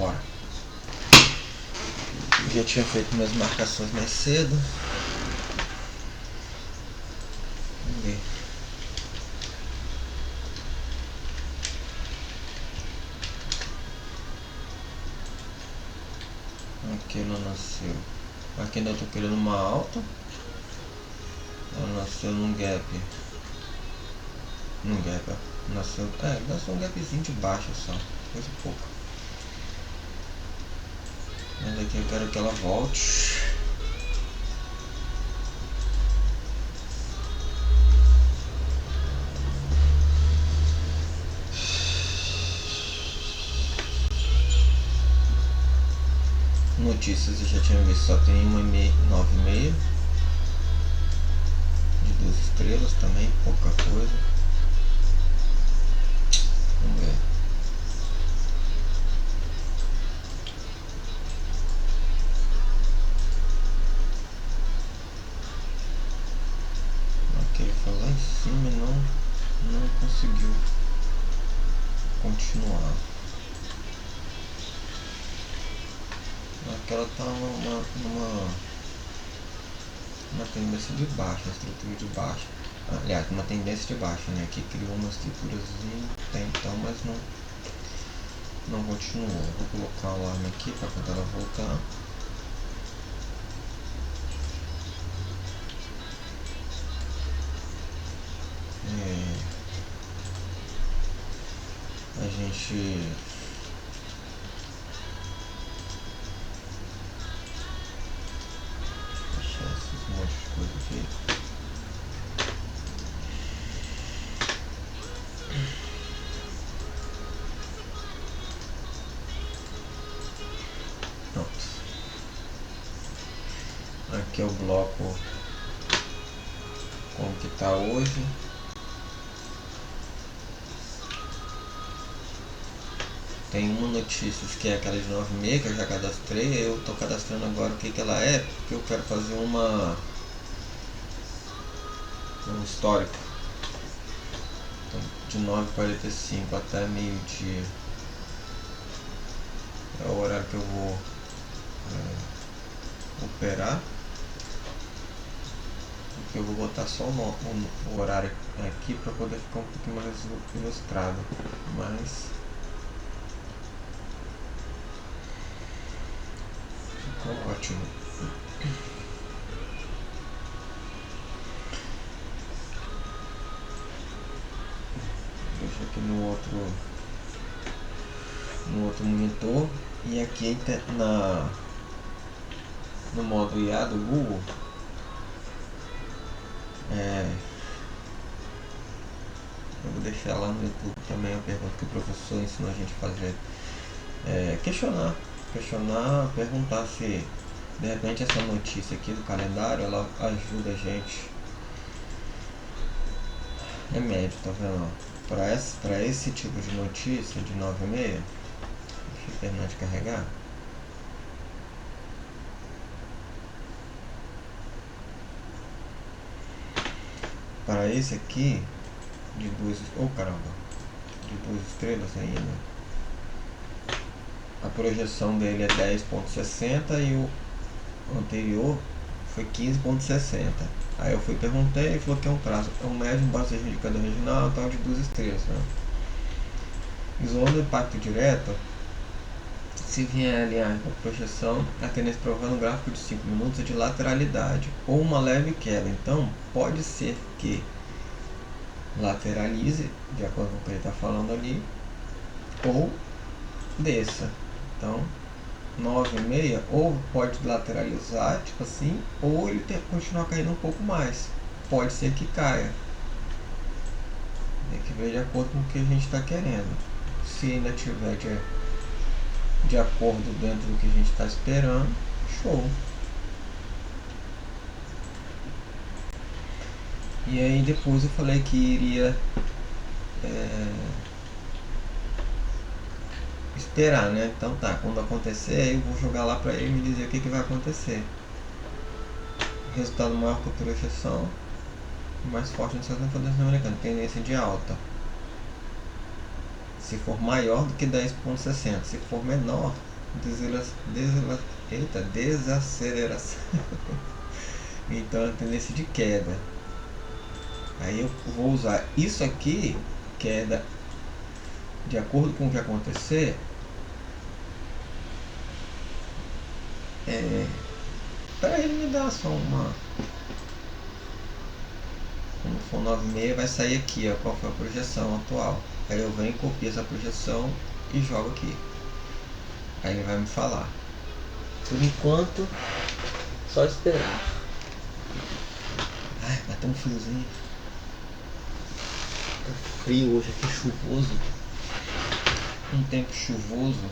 Bora. Já tinha feito minhas marcações mais cedo. Vamos ver. Aqui ela nasceu. Aqui ainda estou querendo uma alta. Ela nasceu num gap. Num gap, ó. Nasceu um gapzinho de baixo só. Coisa pouca. Mas aqui eu quero que ela volte. Notícias eu já tinha visto, só tem uma 9,5 de 2 estrelas também, pouca coisa. Vamos ver. Ok, ele foi lá em cima e não conseguiu continuar. Aquela tá uma tendência de baixa, uma estrutura de baixa. Aliás, uma tendência de baixa, né? Aqui criou uma estruturazinha até então, mas não continuou. Vou colocar o alarme aqui para quando ela voltar. A gente achar esses monte de coisa aqui. Pronto. Aqui é o bloco como que tá hoje. Tem uma notícia que é aquela de 9,5 que eu já cadastrei. Eu tô cadastrando agora o que ela é, porque eu quero fazer um histórico. Então, de 9h45 até meio-dia é o horário que eu vou operar. Porque eu vou botar só o horário aqui para poder ficar um pouquinho mais ilustrado. Mas ficou ótimo. Deixa aqui no outro monitor. E aqui no modo IA do Google, eu vou deixar lá no YouTube também a pergunta que o professor ensinou a gente a fazer. Questionar, perguntar se de repente essa notícia aqui do calendário ela ajuda a gente. É médio, tá vendo? Para esse tipo de notícia de 9,5, deixa eu terminar de carregar. Para esse aqui de 2 estrelas ainda, a projeção dele é 10,60 e o anterior foi 15,60. Aí eu perguntei e falou que é um prazo, é um médio base de indicador regional, tal de 2 estrelas, né? Isolando o impacto direto, se vier aliar com a projeção, a tendência provável no gráfico de 5 minutos é de lateralidade ou uma leve queda. Então pode ser que lateralize, de acordo com o que ele está falando ali, ou desça. Então 9,5 ou pode lateralizar, tipo assim, ou ele continuar caindo um pouco mais. Pode ser que caia. Tem que ver de acordo com o que a gente está querendo. Se ainda tiver de acordo dentro do que a gente está esperando, show. E aí depois eu falei que iria esperar, né? Então tá, quando acontecer, eu vou jogar lá para ele me dizer o que vai acontecer. Resultado maior que a projeção, mais forte no Estados Unidos americano, tendência de alta. Se for maior do que 10,60, se for menor, desaceleração. Então a tendência de queda. Aí eu vou usar isso aqui, queda, de acordo com o que acontecer. Para ele me dar só uma. Quando for 9,6 vai sair aqui, ó, qual foi a projeção atual. Aí eu venho, copio essa projeção e jogo aqui. Aí ele vai me falar. Por enquanto, só esperar. Ai, bateu um friozinho. Tá frio hoje aqui, chuvoso. Um tempo chuvoso.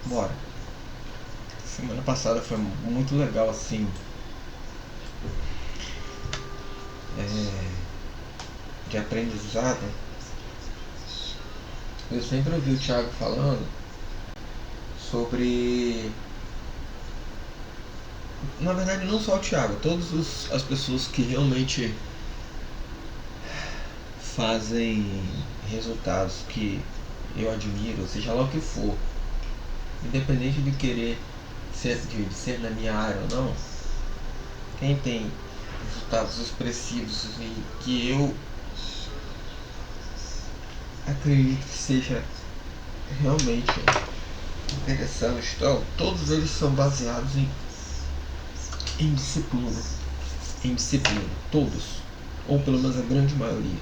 Bora. Semana passada foi muito legal assim. De aprendizado. Eu sempre ouvi o Thiago falando sobre. Na verdade, não só o Thiago, todas as pessoas que realmente fazem resultados que eu admiro, seja lá o que for, independente de querer de ser na minha área ou não, quem tem resultados expressivos e que eu acredito que seja realmente interessante, então, todos eles são baseados em disciplina. Em disciplina, todos, ou pelo menos a grande maioria.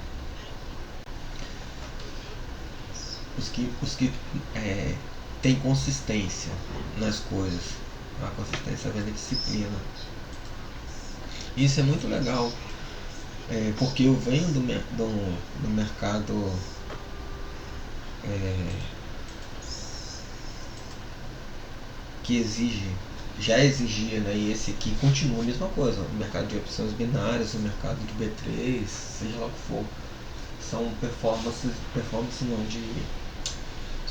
Os que têm consistência nas coisas. A consistência vem da disciplina. Isso é muito legal, porque eu venho do mercado que já exigia, né? E esse aqui continua a mesma coisa. O mercado de opções binárias, o mercado de B3, seja lá o que for, são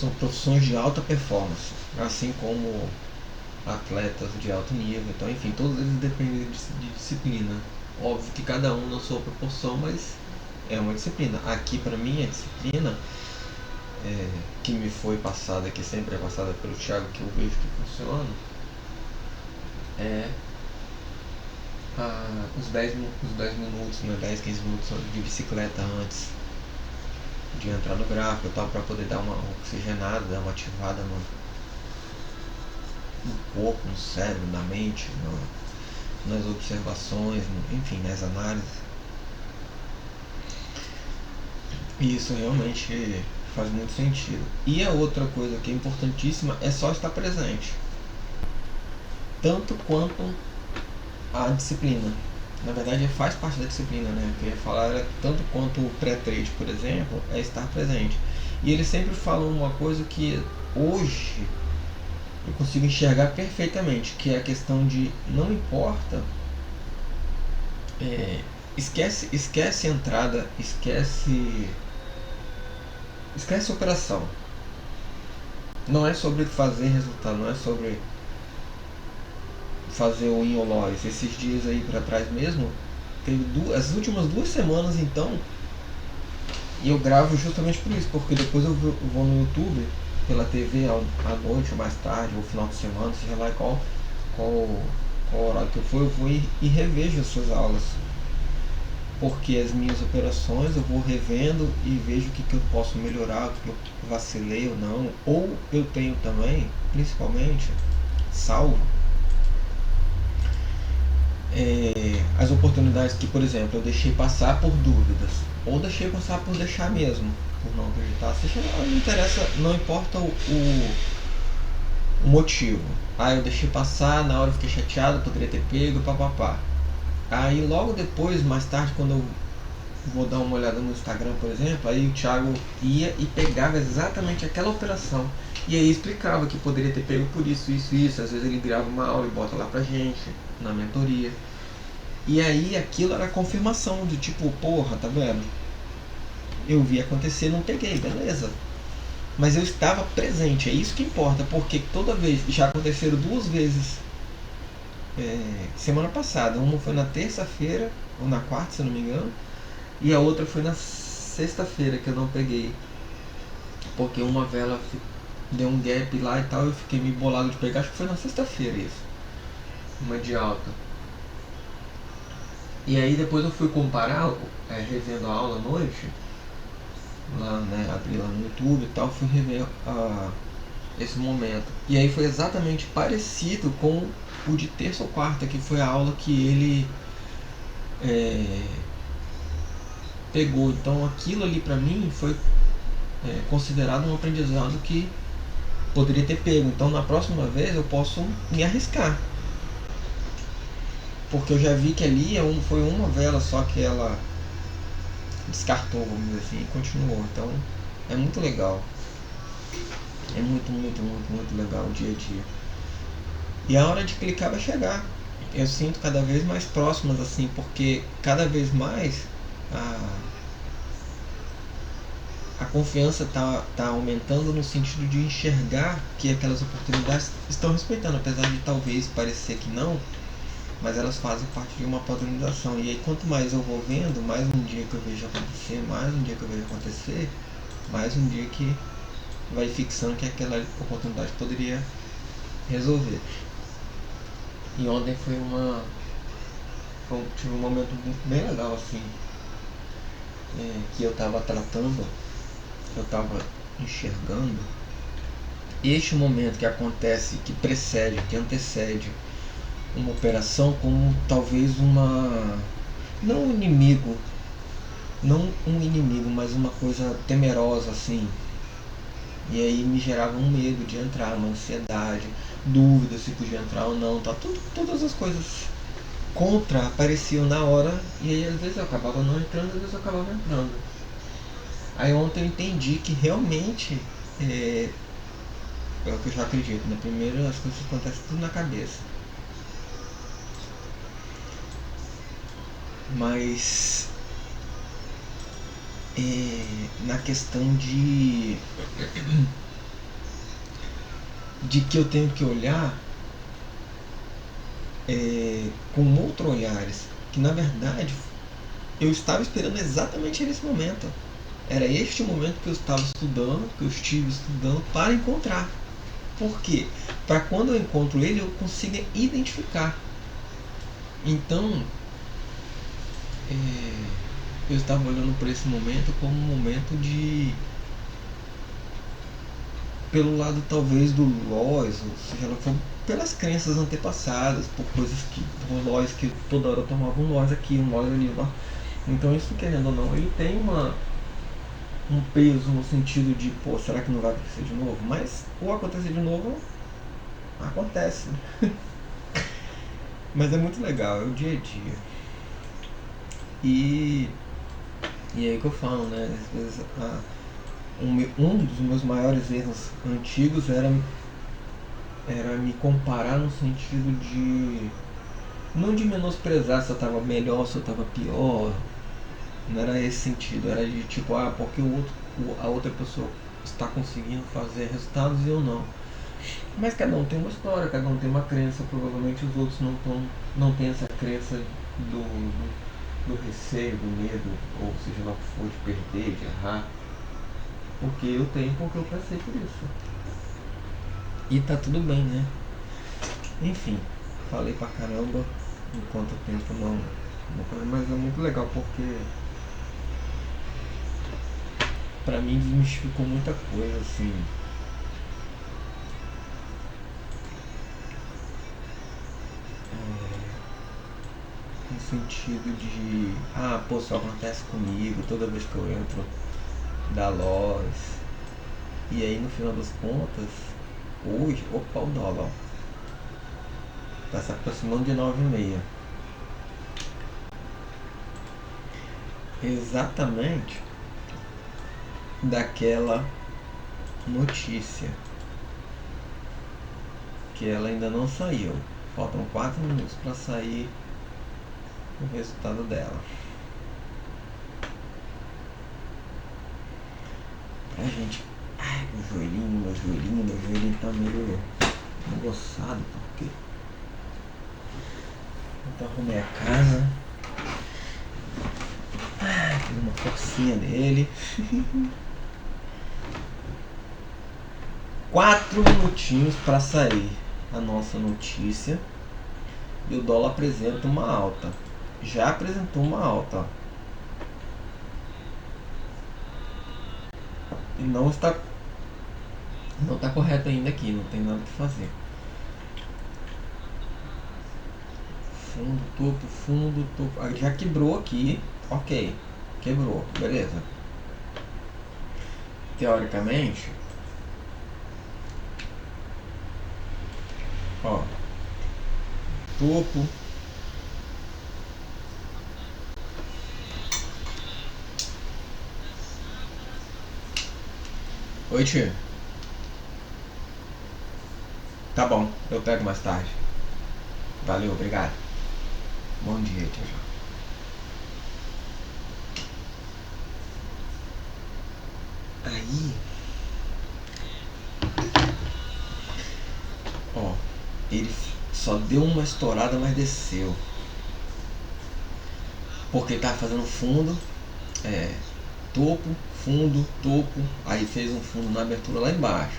são profissões de alta performance, assim como atletas de alto nível. Então, enfim, todos eles dependem de disciplina. Óbvio que cada um na sua proporção, mas é uma disciplina. Aqui, para mim, a disciplina que me foi passada, que sempre é passada pelo Thiago, que eu vejo que funciona, é os 10 minutos, né, 10, 15 minutos de bicicleta antes de entrar no gráfico e tal, para poder dar uma oxigenada, dar uma ativada no corpo, no cérebro, na mente, nas observações, enfim, nas análises. E isso realmente faz muito sentido. E a outra coisa que é importantíssima é só estar presente, tanto quanto a disciplina. Na verdade, faz parte da disciplina, né? O que eu ia falar era tanto quanto o pré-trade, por exemplo, é estar presente. E ele sempre fala uma coisa que hoje eu consigo enxergar perfeitamente, que é a questão de não importa, esquece entrada, esquece operação. Não é sobre fazer resultado, não é sobre fazer o in ou loss. Esses dias aí pra trás mesmo, teve as últimas 2 semanas então, e eu gravo justamente por isso, porque depois eu vou no YouTube, pela TV à noite ou mais tarde, ou final de semana, seja lá qual horário que eu for, eu vou e revejo as suas aulas. Porque as minhas operações eu vou revendo e vejo o que eu posso melhorar, o que eu vacilei ou não. Ou eu tenho também, principalmente, salvo as oportunidades que, por exemplo, eu deixei passar por dúvidas, ou deixei passar por deixar mesmo, por não acreditar. Não interessa, não importa o motivo. Eu deixei passar, na hora eu fiquei chateado, poderia ter pego, papapá. Aí logo depois, mais tarde, quando eu vou dar uma olhada no Instagram, por exemplo, aí o Thiago ia e pegava exatamente aquela operação e aí explicava que poderia ter pego por isso, isso, isso. Às vezes ele grava uma aula e bota lá pra gente na mentoria, e aí aquilo era confirmação de tipo, porra, tá vendo, eu vi acontecer, não peguei, beleza, mas eu estava presente. É isso que importa, porque toda vez, já aconteceram 2 vezes semana passada. Uma foi na terça-feira ou na quarta, se eu não me engano, e a outra foi na sexta-feira que eu não peguei Porque uma vela deu um gap lá e tal, eu fiquei meio bolado de pegar, acho que foi na sexta-feira isso. Uma de alta. E aí depois eu fui comparar, revendo a aula à noite, lá, né, abri lá no YouTube e tal, fui rever esse momento. E aí foi exatamente parecido com o de terça ou quarta, que foi a aula que ele pegou. Então aquilo ali pra mim foi considerado um aprendizado que poderia ter pego. Então na próxima vez eu posso me arriscar. Porque eu já vi que ali foi uma vela só que ela descartou, vamos dizer assim, e continuou. Então é muito legal. É muito, muito, muito, muito legal o dia a dia. E a hora de clicar vai chegar. Eu sinto cada vez mais próximas assim, porque cada vez mais a confiança tá aumentando no sentido de enxergar que aquelas oportunidades estão respeitando, apesar de talvez parecer que não, mas elas fazem parte de uma padronização. E aí quanto mais eu vou vendo, mais um dia que eu vejo acontecer, mais um dia que eu vejo acontecer, mais um dia que vai fixando que aquela oportunidade poderia resolver. E ontem tive um momento bem legal assim, que eu estava tratando, eu estava enxergando este momento que acontece, que precede, que antecede uma operação como talvez não um inimigo, mas uma coisa temerosa assim. E aí me gerava um medo de entrar, uma ansiedade, dúvida se podia entrar ou não, tá? Todas as coisas contra apareciam na hora, e aí às vezes eu acabava não entrando, às vezes eu acabava entrando. Aí ontem eu entendi que realmente é o que eu já acredito, né? Primeiro as coisas acontecem tudo na cabeça. Mas na questão de que eu tenho que olhar com outro olhares, que na verdade eu estava esperando exatamente nesse momento. Era este o momento que eu estava estudando, que eu estive estudando para encontrar. Por quê? Para quando eu encontro ele eu consiga identificar. Então eu estava olhando para esse momento como um momento pelo lado talvez do Lois, ou seja, ela foi pelas crenças antepassadas, por coisas por Lois que toda hora tomava um Lois aqui, um Lois ali, lá. Então isso, querendo ou não, ele tem um peso no sentido de, pô, será que não vai acontecer de novo? Mas o acontecer de novo acontece. Mas é muito legal, é o dia a dia. E aí que eu falo, né? Às vezes um dos meus maiores erros antigos era me comparar no sentido de não de menosprezar se eu estava melhor, se eu estava pior. Não era esse sentido, era de tipo, porque a outra pessoa está conseguindo fazer resultados e eu não. Mas cada um tem uma história, cada um tem uma crença, provavelmente os outros não têm essa crença do receio, do medo, ou seja lá o que for, de perder, de errar. Porque eu tenho, porque eu passei por isso. E tá tudo bem, né? Enfim, falei pra caramba enquanto eu tento não, mas é muito legal porque pra mim desmistificou muita coisa, assim. No sentido de, pô, só acontece comigo toda vez que eu entro da Lois. E aí no final das contas, hoje, opa, o dólar, ó, tá se aproximando de 9,6. Exatamente daquela notícia que ela ainda não saiu. Faltam 4 minutos para sair o resultado dela. Pra gente. Ai, meu joelhinho tá meio engrossado, porque então arrumei a casa. Fiz uma forcinha nele. 4 minutinhos para sair a nossa notícia e o dólar apresenta uma alta. Já apresentou uma alta, ó. E não está correto ainda aqui, não tem nada que fazer. Fundo, topo. Aí já quebrou aqui, ok, quebrou, beleza. Teoricamente, ó, topo, oi tio, tá bom, eu pego mais tarde, valeu, obrigado, bom dia tio. Aí, ó, ele só deu uma estourada, mas desceu, porque ele tava fazendo fundo, topo, fundo, topo, aí fez um fundo na abertura lá embaixo.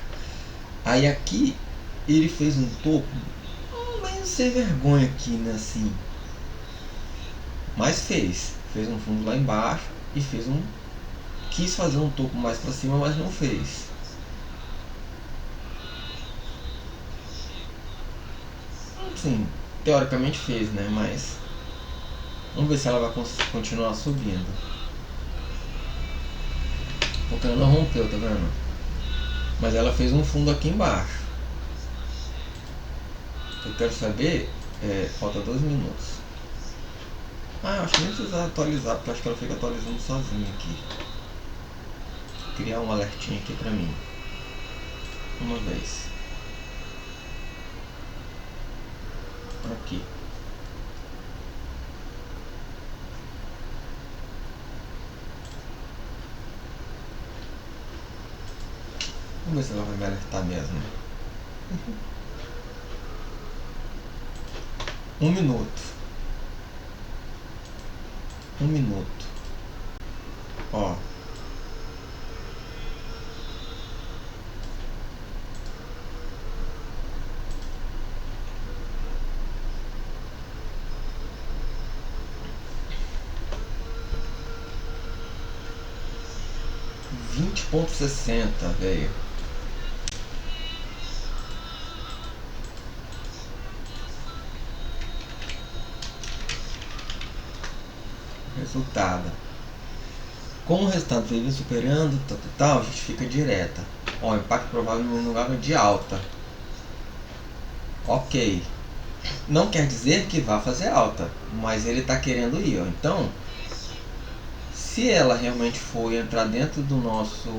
Aí aqui ele fez um topo meio sem vergonha aqui, né, assim. Mas fez um fundo lá embaixo e quis fazer um topo mais para cima, mas não fez. Sim, teoricamente fez, né, mas vamos ver se ela vai continuar subindo. Porque ela não rompeu, tá vendo? Mas ela fez um fundo aqui embaixo. Eu quero saber, falta 2 minutos. Acho que nem precisa atualizar, porque acho que ela fica atualizando sozinha aqui. Vou criar um alertinho aqui pra mim. Uma vez. Aqui. Vamos ver se ela vai me alertar mesmo. 1 minuto. 1 minuto. Ó. $20,60, velho. Resultado. Como o resultado veio superando, tal, a gente fica direta. Ó, impacto provável no lugar de alta. Ok. Não quer dizer que vá fazer alta, mas ele está querendo ir, ó. Então, se ela realmente for entrar dentro do nosso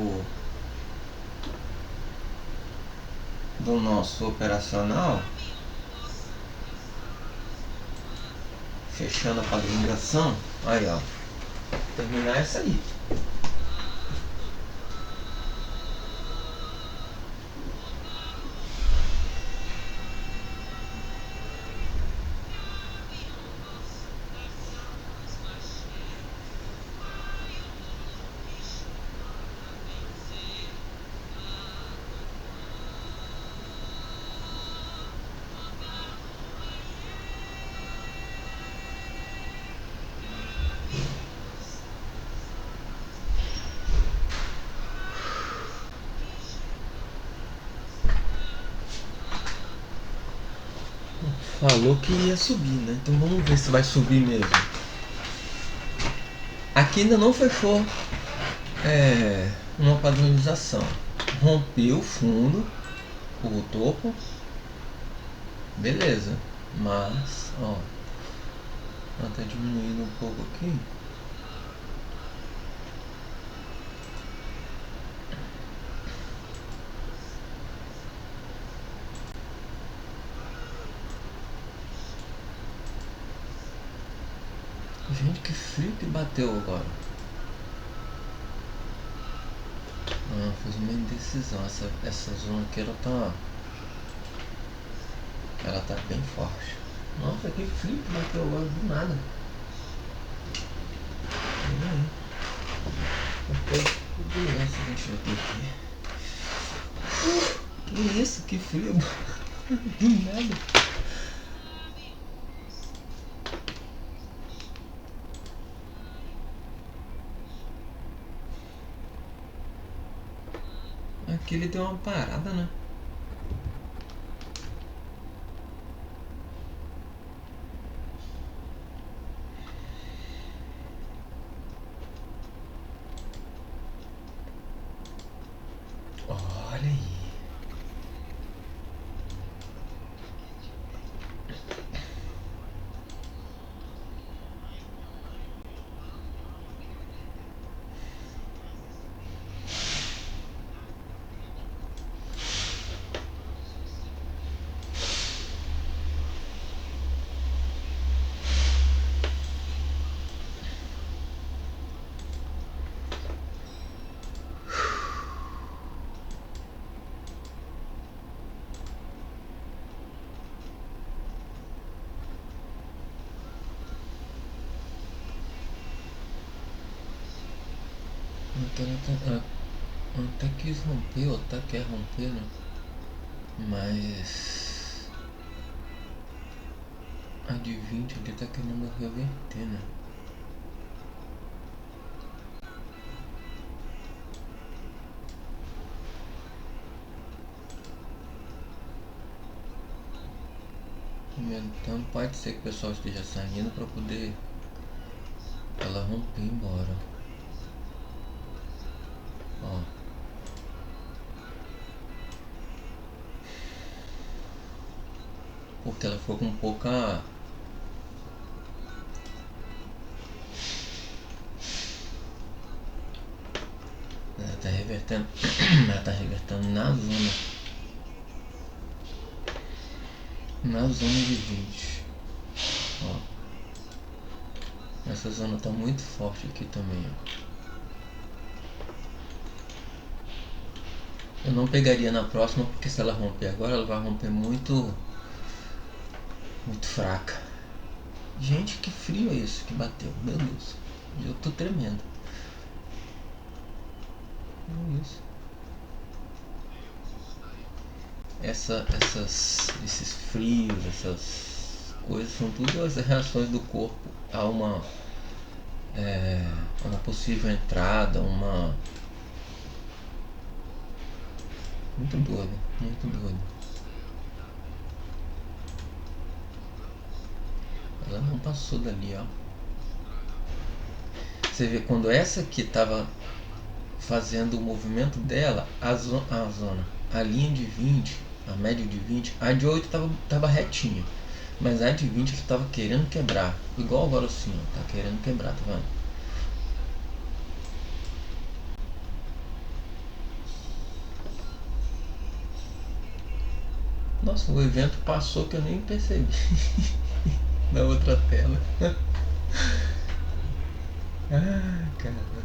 operacional, fechando a padronização, aí ó, terminar essa aí. Falou que ia subir, né? Então vamos ver se vai subir mesmo. Aqui ainda não fechou uma padronização. Rompeu o fundo, o topo. Beleza. Mas, ó, ela tá diminuindo um pouco aqui. Gente, que frio que bateu agora. Fez uma indecisão. Essa zona aqui ela tá bem forte. Nossa, que frio que bateu agora do nada. Tudo essa, deixa eu ver aqui. Que Que isso, que frio. Do nada. Aqui ele deu uma parada, né? Olha aí. Até quis romper, ou até quer romper, né? Mas a de 20 ele tá querendo reverter, né? Então pode ser que o pessoal esteja saindo para poder ela romper e ir embora. Ó. Porque ela ficou com pouca. Ela tá revertendo. Ela tá revertendo na zona. Na zona de 20. Ó. Essa zona tá muito forte aqui também, ó. Eu não pegaria na próxima porque se ela romper agora, ela vai romper muito fraca. Gente, que frio é isso que bateu, meu Deus. Eu tô tremendo. Isso. Esses frios, essas coisas são tudo as reações do corpo a uma possível entrada, muito doido, muito doido. Ela não passou dali, ó. Você vê, quando essa aqui tava fazendo o movimento dela, a linha de 20, a média de 20, a de 8 tava retinha. Mas a de 20 estava querendo quebrar. Igual agora assim, ó, tá querendo quebrar, tá vendo? Nossa, o evento passou que eu nem percebi. Na outra tela. Ah, cara.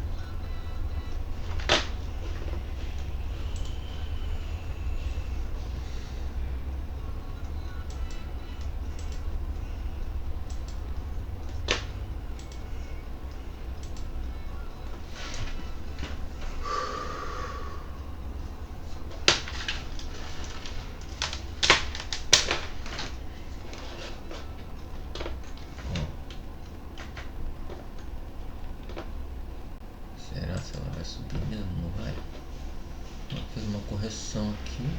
Será se ela vai subir mesmo? Não vai? Ela fez uma correção aqui.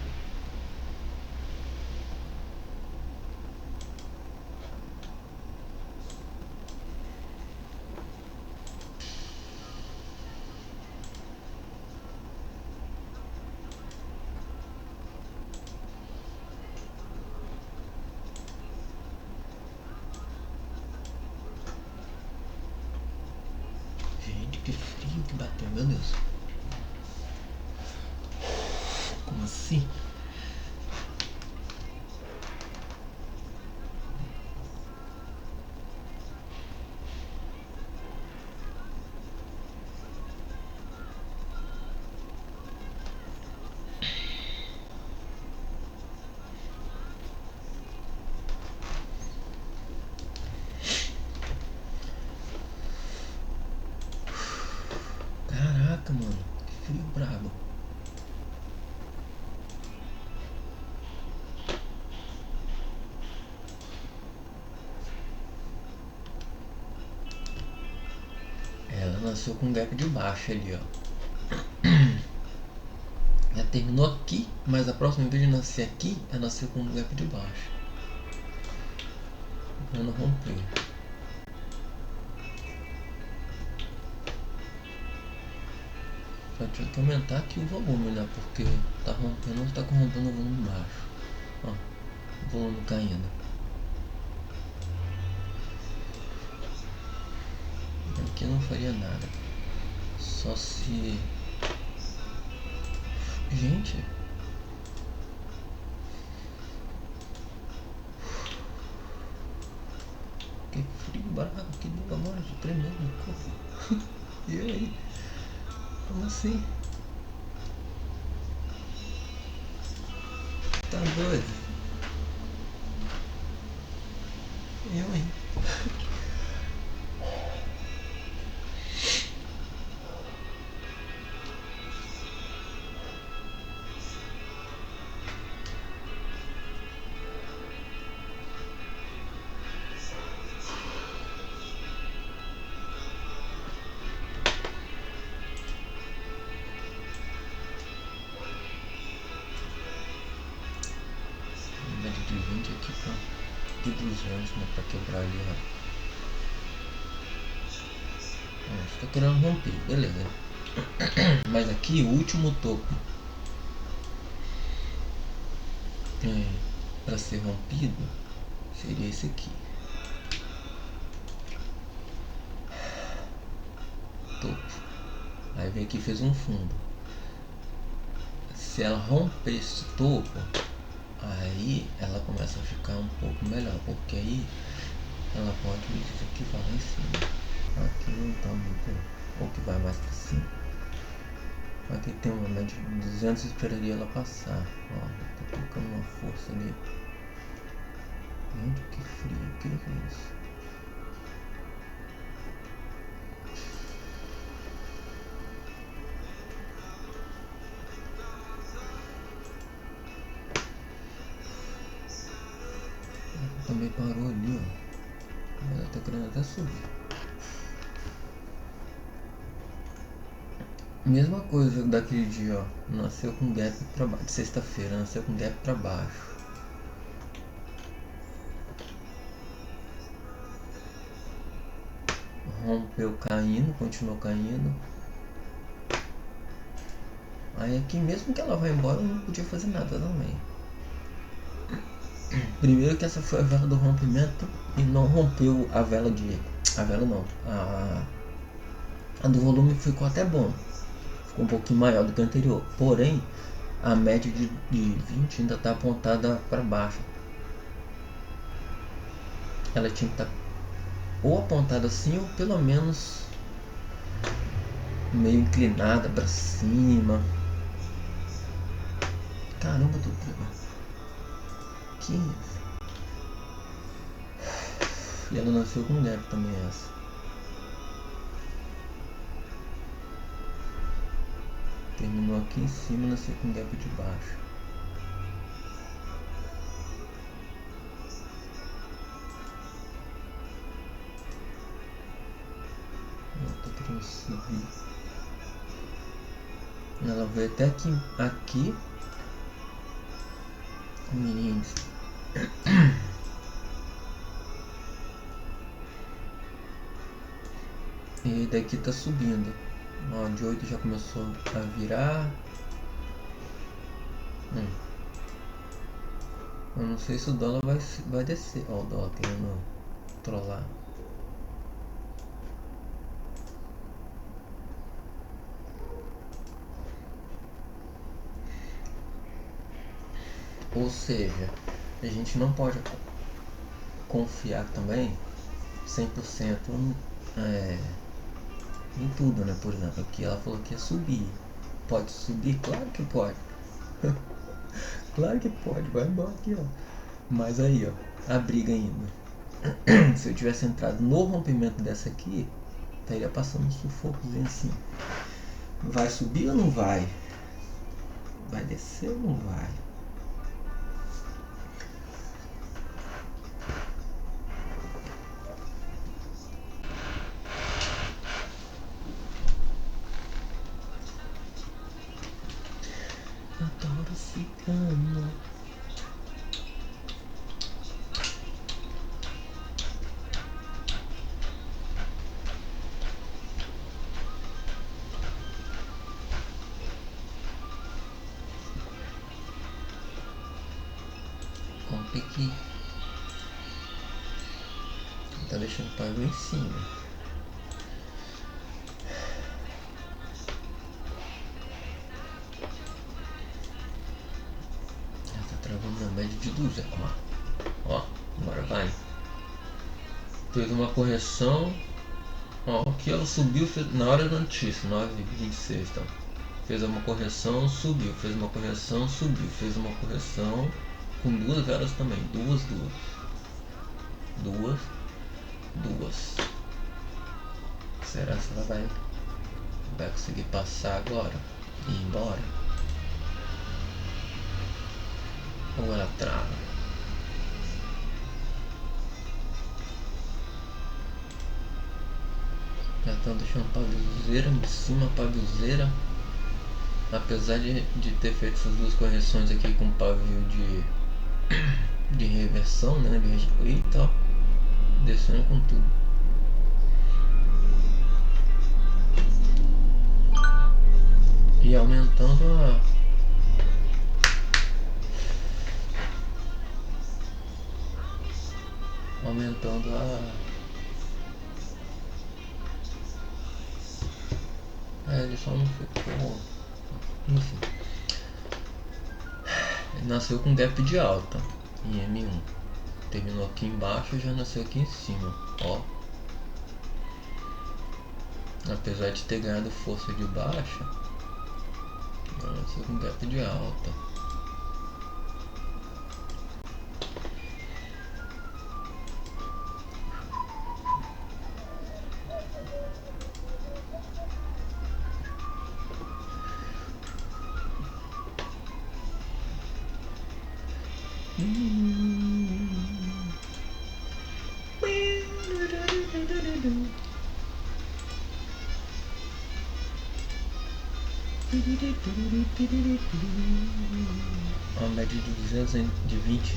Gente, que frio que bateu, meu Deus. Como assim? Caraca, mano. Que frio brabo. nasceu com um gap de baixo ali, ó. Ela terminou aqui, mas a próxima vez de nascer aqui, ela nasceu com um gap de baixo. Ela não rompeu. Só tinha que aumentar aqui o volume, né? Porque tá rompendo, tá rompendo o volume baixo. Ó, o volume caindo. Aqui não faria nada. Só se... Gente... Que frio bravo, que deu agora de tremendo no corpo. E aí? Como assim? Tá doido? Eu, hein? Média de 20 aqui pra... de 200, né? Pra quebrar ali, ó. Estou querendo romper, beleza. Mas aqui o último topo para ser rompido seria esse aqui. Topo. Aí vem aqui e fez um fundo. Se ela romper esse topo, aí ela começa a ficar um pouco melhor, porque aí ela pode isso aqui vai lá em cima. Aqui não tá muito, ou que vai mais pra cima. Aqui tem uma média de 200, esperaria ela passar. Ó, tá colocando uma força ali. Gente, que frio, que é isso? Também parou ali, ó. Mas ela tá querendo até subir. Mesma coisa daquele dia, ó. Nasceu com gap pra baixo. Sexta-feira, nasceu com gap pra baixo. Rompeu caindo, continuou caindo. Aí aqui mesmo que ela vai embora, eu não podia fazer nada também. Primeiro que essa foi a vela do rompimento e não rompeu a vela de... A vela não. A do volume ficou até bom. Ficou um pouquinho maior do que a anterior. Porém, a média de 20 ainda está apontada para baixo. Ela tinha que estar ou apontada assim ou pelo menos meio inclinada para cima. Caramba, tô que isso? E ela nasceu com gap também essa. Terminou aqui em cima, nasceu com gap de baixo. Ela tá querendo subir. Ela veio até aqui. Meninos. E daqui tá subindo. Ó, de 8 já começou a virar. Eu não sei se o dólar vai descer. Ó, o dólar querendo trollar. Ou seja, a gente não pode confiar também 100% em tudo, né? Por exemplo, aqui ela falou que ia subir. Pode subir? Claro que pode. Claro que pode, vai embora aqui, ó. Mas aí, ó, a briga ainda. Se eu tivesse entrado no rompimento dessa aqui, estaria passando um sufocozinho assim. Vai subir ou não vai? Vai descer ou não vai? mexicano. Compre aqui. Tá deixando o pavio em cima. Travando na média de 200, ó, agora vai. Fez uma correção, ó, aqui ela subiu na hora da notícia, 9h26, tá? Fez uma correção, subiu, fez uma correção, subiu, fez uma correção com 2 velas também, duas. Será que ela vai conseguir passar agora e ir embora? Ou ela trava? Já estão deixando a paviozeira em cima, a paviozeira. Apesar de ter feito essas 2 correções aqui com pavio de reversão, né? E tal, descendo com tudo. E aumentando ele só não ficou. Enfim. Ele nasceu com gap de alta em M1. Terminou aqui embaixo e já nasceu aqui em cima. Ó. Apesar de ter ganhado força de baixa, já nasceu com gap de alta. A média de 200 de 20.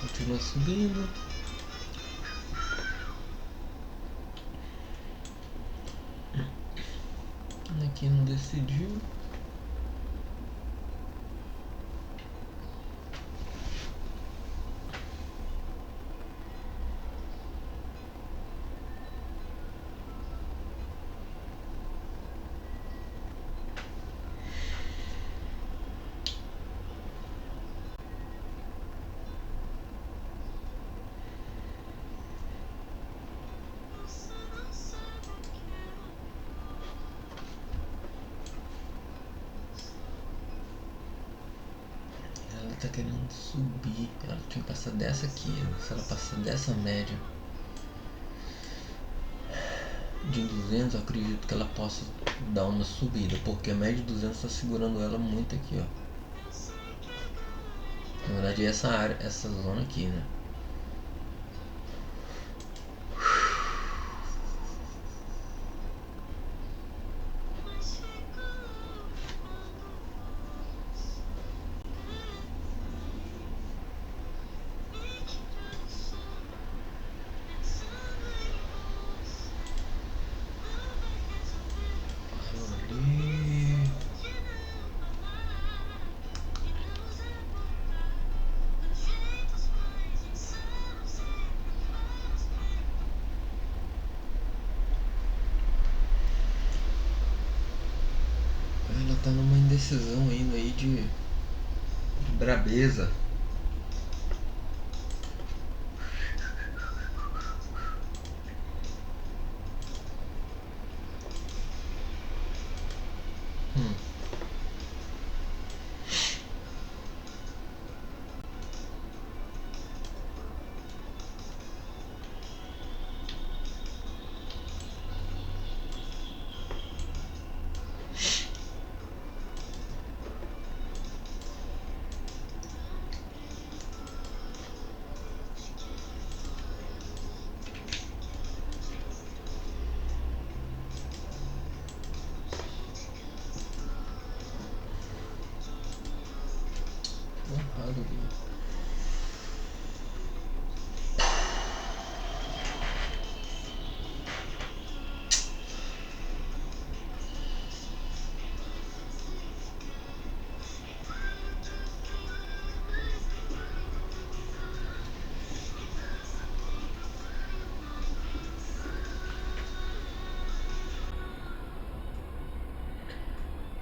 Continua subindo. Aqui não decidiu. Tá querendo subir, ela tinha que passar dessa aqui. Se ela passar dessa média de 200, eu acredito que ela possa dar uma subida, porque a média de 200 está segurando ela muito aqui, ó. Na verdade é essa área, essa zona aqui, né? Ela tá numa indecisão ainda aí de brabeza.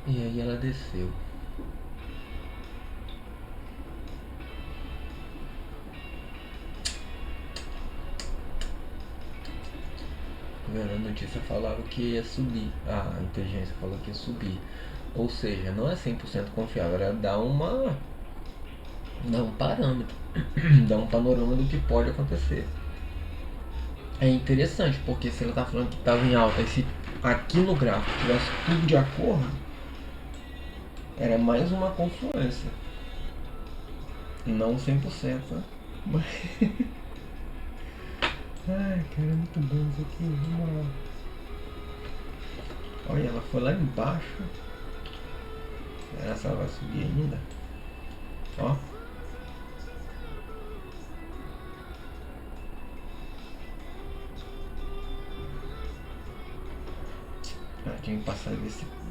E aí ela desceu. A notícia falava que ia subir. A inteligência falou que ia subir. Ou seja, não é 100% confiável. Ela dá um parâmetro. Dá um panorama do que pode acontecer. É interessante, porque se ela tá falando que estava em alta e se aqui no gráfico tivesse tudo de acordo, era mais uma confluência. Não 100%, né? Mas... Ai, cara, é muito bom isso aqui, na moral. Olha, ela foi lá embaixo. Será que ela vai subir ainda? Ó. Ela tinha que passar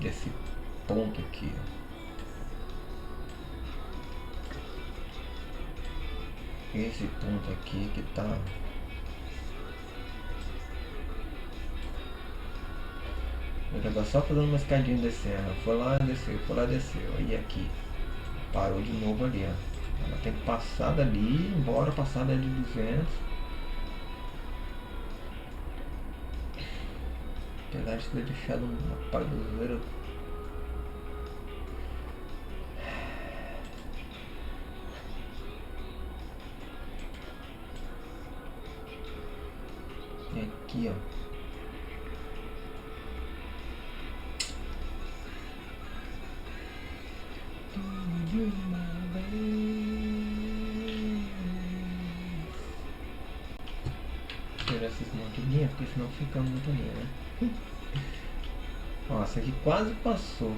desse ponto aqui, ó. Esse ponto aqui que tá... Ele tava só fazendo uma escadinha descendo. Foi lá, desceu, foi lá, desceu. Aí aqui. Parou de novo ali, ó. Ela tem que passar dali, embora passar dali 200. Apesar de ter deixado uma padureira. E aqui, ó. Tirar esses montinhos, porque senão fica muito ali, né? Ó, essa aqui quase passou.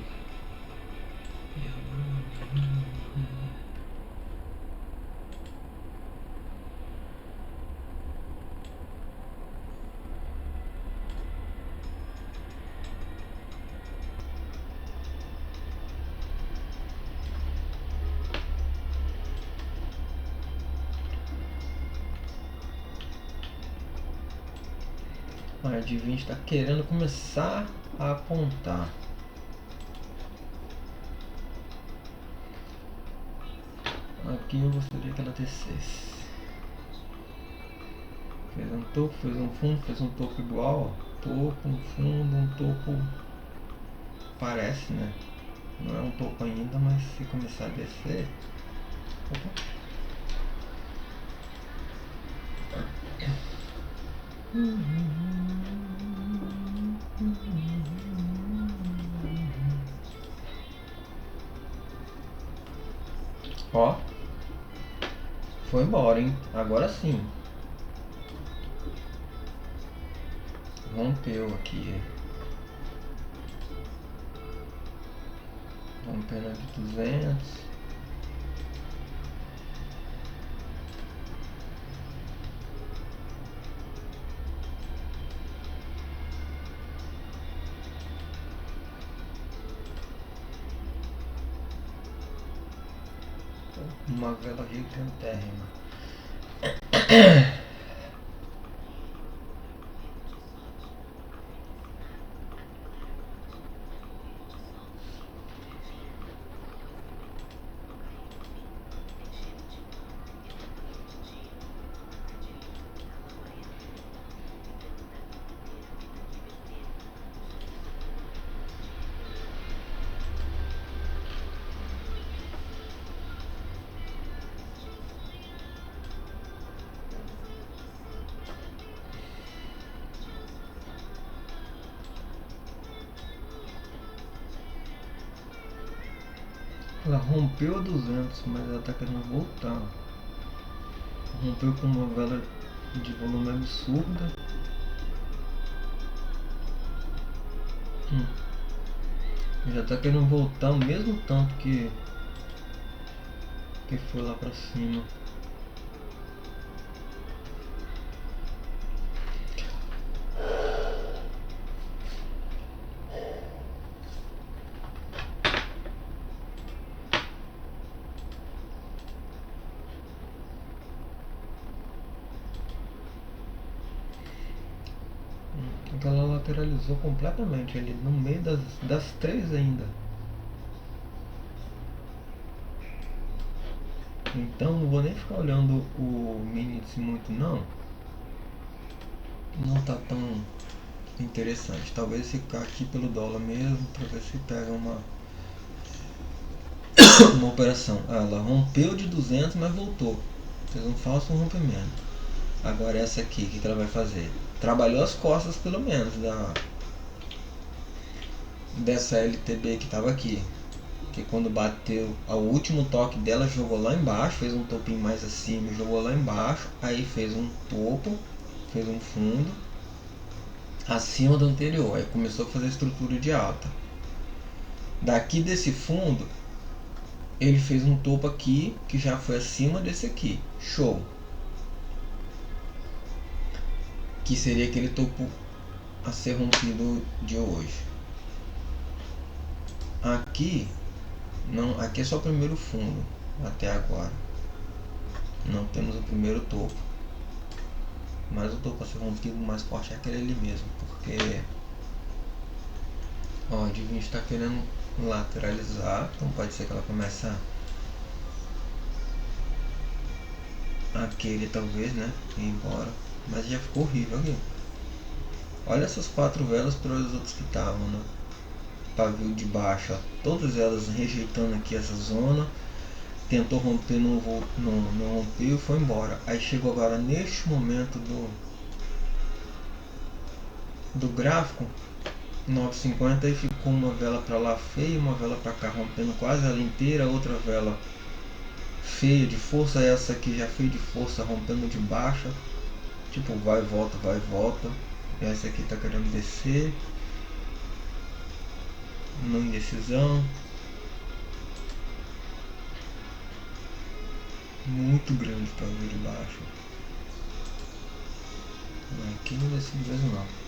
A de 20 está querendo começar a apontar. Aqui eu gostaria que ela descesse. Fez um topo, fez um fundo, fez um topo igual. Topo, um fundo, um topo. Parece, né? Não é um topo ainda, mas se começar a descer. Opa. Ó. Foi embora, hein? Agora sim. Rompeu aqui. Rompendo de 200. Uma vela gigantérrima. Ela rompeu a 200, mas ela tá querendo voltar. Rompeu com uma vela de volume absurda. Já tá querendo voltar o mesmo tanto que foi lá pra cima. Ela lateralizou completamente ali no meio das três ainda. Então não vou nem ficar olhando o índice muito não. Não tá tão interessante. Talvez ficar aqui pelo dólar mesmo para ver se pega uma operação. Ela rompeu de 200, mas voltou. Fez um falso rompimento. Agora essa aqui, o que ela vai fazer? Trabalhou as costas pelo menos dessa LTB que estava aqui. Que quando bateu o último toque dela, jogou lá embaixo, fez um topinho mais acima, jogou lá embaixo, aí fez um topo, fez um fundo acima do anterior, aí começou a fazer estrutura de alta. Daqui desse fundo ele fez um topo aqui que já foi acima desse aqui, show, que seria aquele topo a ser rompido de hoje. Aqui não, aqui é só o primeiro fundo até agora, não temos o primeiro topo, mas o topo a ser rompido mais forte é aquele ali mesmo, porque ó, a Divin está querendo lateralizar, então pode ser que ela comece a querer talvez, né, ir embora, mas já ficou horrível aqui. Olha essas 4 velas para os outros que estavam, né, pavio de baixo, ó, todas elas rejeitando aqui essa zona, tentou romper, não rompeu e foi embora. Aí chegou agora neste momento do gráfico 9,50 e ficou uma vela para lá feia, uma vela para cá rompendo quase ela inteira, outra vela feia de força, essa aqui já feia de força rompendo de baixa, tipo vai e volta, vai e volta. E essa aqui tá querendo descer, uma indecisão muito grande para vir de baixo. Aqui não decide mesmo não.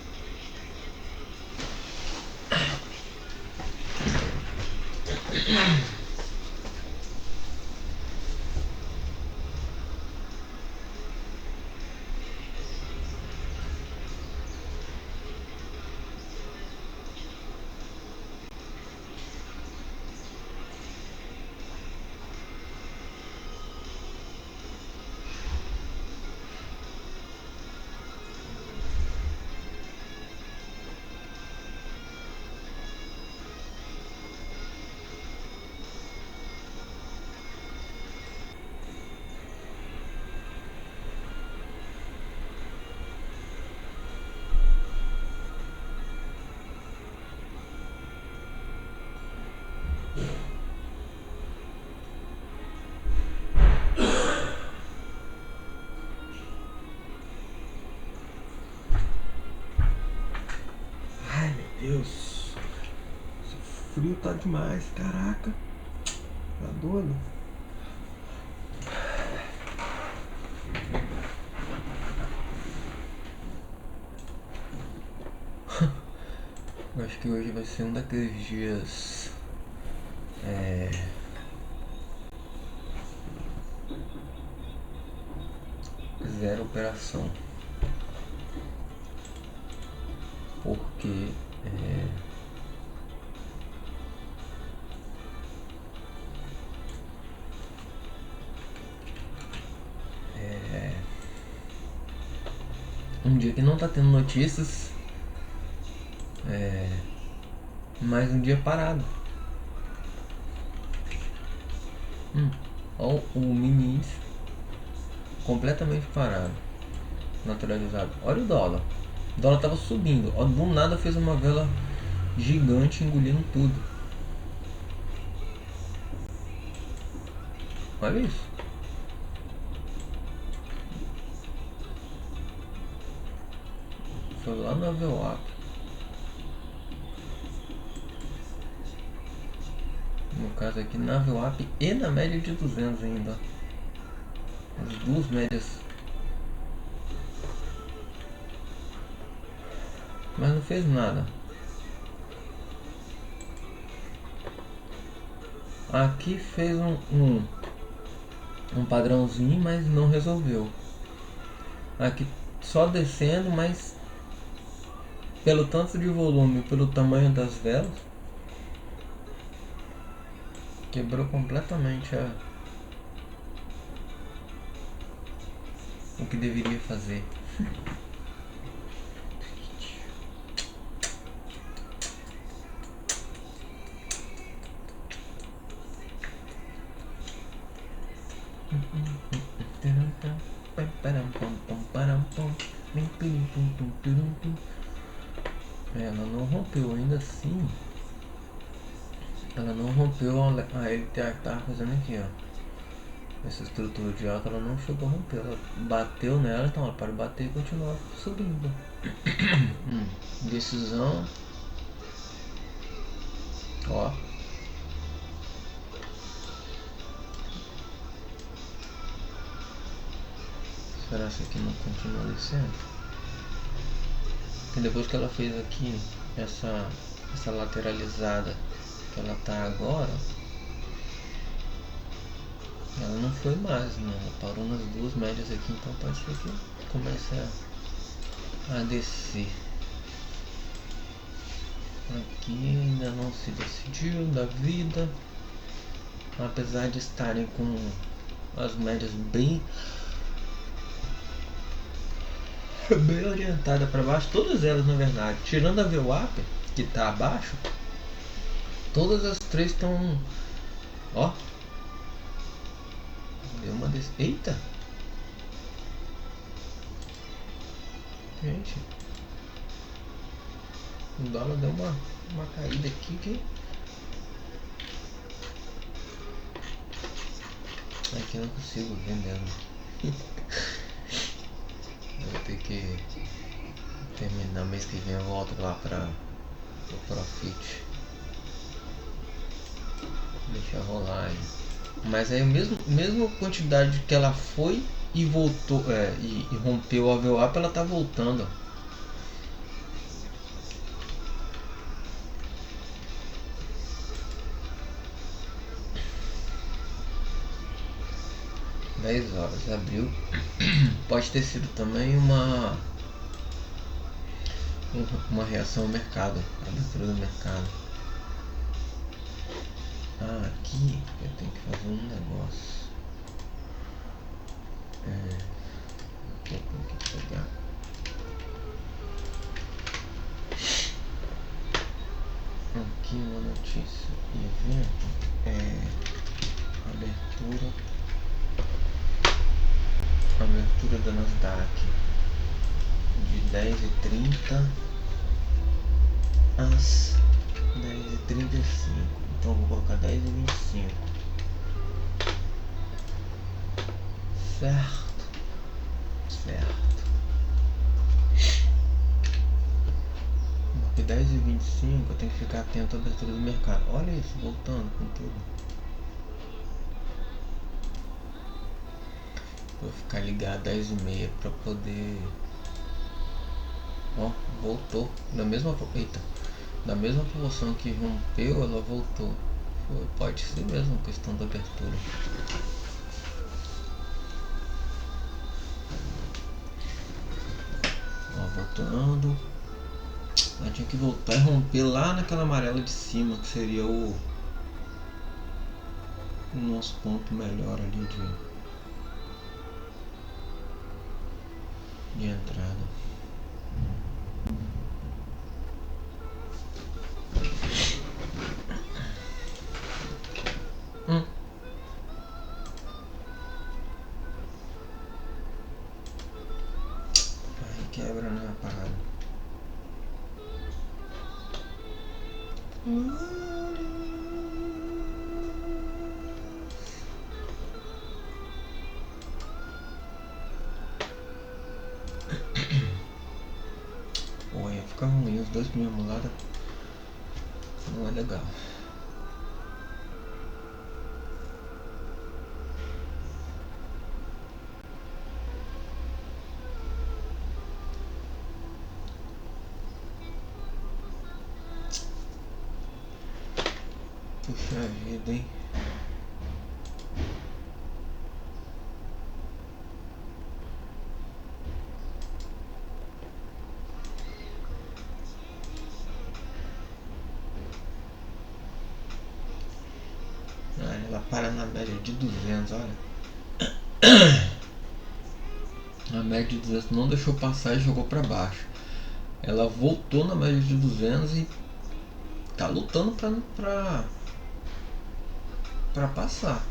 Ai meu Deus, esse frio tá demais, caraca, tá doido? Eu acho que hoje vai ser um daqueles dias zero operação, porque um dia que não tá tendo notícias, mais um dia parado. Olha o mini índice completamente parado, naturalizado. Olha o dólar. O dólar tava subindo, ó, do nada fez uma vela gigante engolindo tudo. Olha isso. Foi lá na VWAP. No caso aqui na VWAP e na média de 200 ainda. As duas médias. Mas não fez nada. Aqui fez um padrãozinho, mas não resolveu. Aqui só descendo, mas pelo tanto de volume, pelo tamanho das velas, quebrou completamente o que deveria fazer. Ela não rompeu, ainda assim. Ela não rompeu a ele que tava fazendo aqui, ó. Essa estrutura de alta ela não chegou a romper. Ela bateu nela, então ela para de bater e continua subindo. Decisão. Ó. Será que aqui não continua descendo? E depois que ela fez aqui essa lateralizada que ela tá agora, ela não foi mais, né? Ela parou nas duas médias aqui, então pode ser que comece a descer. Aqui ainda não se decidiu da vida, apesar de estarem com as médias bem orientada para baixo, todas elas na verdade, tirando a VWAP que está abaixo, todas as três estão, ó, deu uma eita, gente, o dólar deu uma caída aqui que aqui eu não consigo ver mesmo. Vou ter que terminar mês que vem, eu volto lá para o Profit. Deixa rolar aí. Mas aí mesmo quantidade que ela foi e voltou, e rompeu a VWAP, ela tá voltando. $10 abril. Pode ter sido também uma reação ao mercado, a abertura do mercado. Aqui eu tenho que fazer um negócio. Aqui eu tenho que pegar. Aqui uma notícia. Evento abertura da Nasdaq de 10h30 às 10h35. Então vou colocar 10h25. Certo. Porque 10h25 eu tenho que ficar atento à abertura do mercado. Olha isso, voltando com tudo. Vou ficar ligado 10h30 para poder. Ó, voltou da mesma proporção que rompeu, ela voltou. Pode ser mesmo questão da abertura. Ó, voltando. Ela tinha que voltar e romper lá naquela amarela de cima, que seria o nosso ponto melhor ali de entrada. Aí quebra na parada. Pô, ia ficar ruim, os dois primeiros mulados não é legal. Puxa vida, hein? Ela para na média de 200, olha. média de 200 não deixou passar e jogou para baixo. Ela voltou na média de 200 e tá lutando para passar.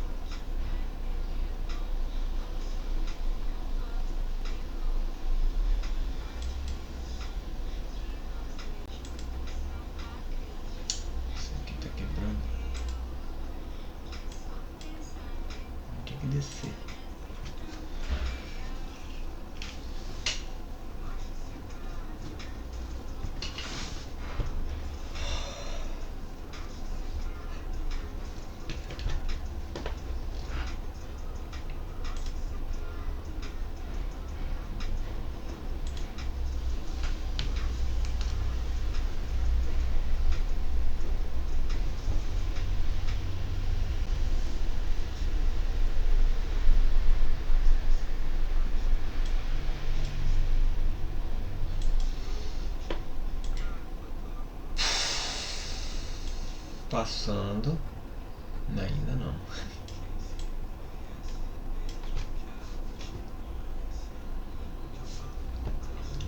Isso aqui tá quebrando. Tem que descer. Passando. Ainda não.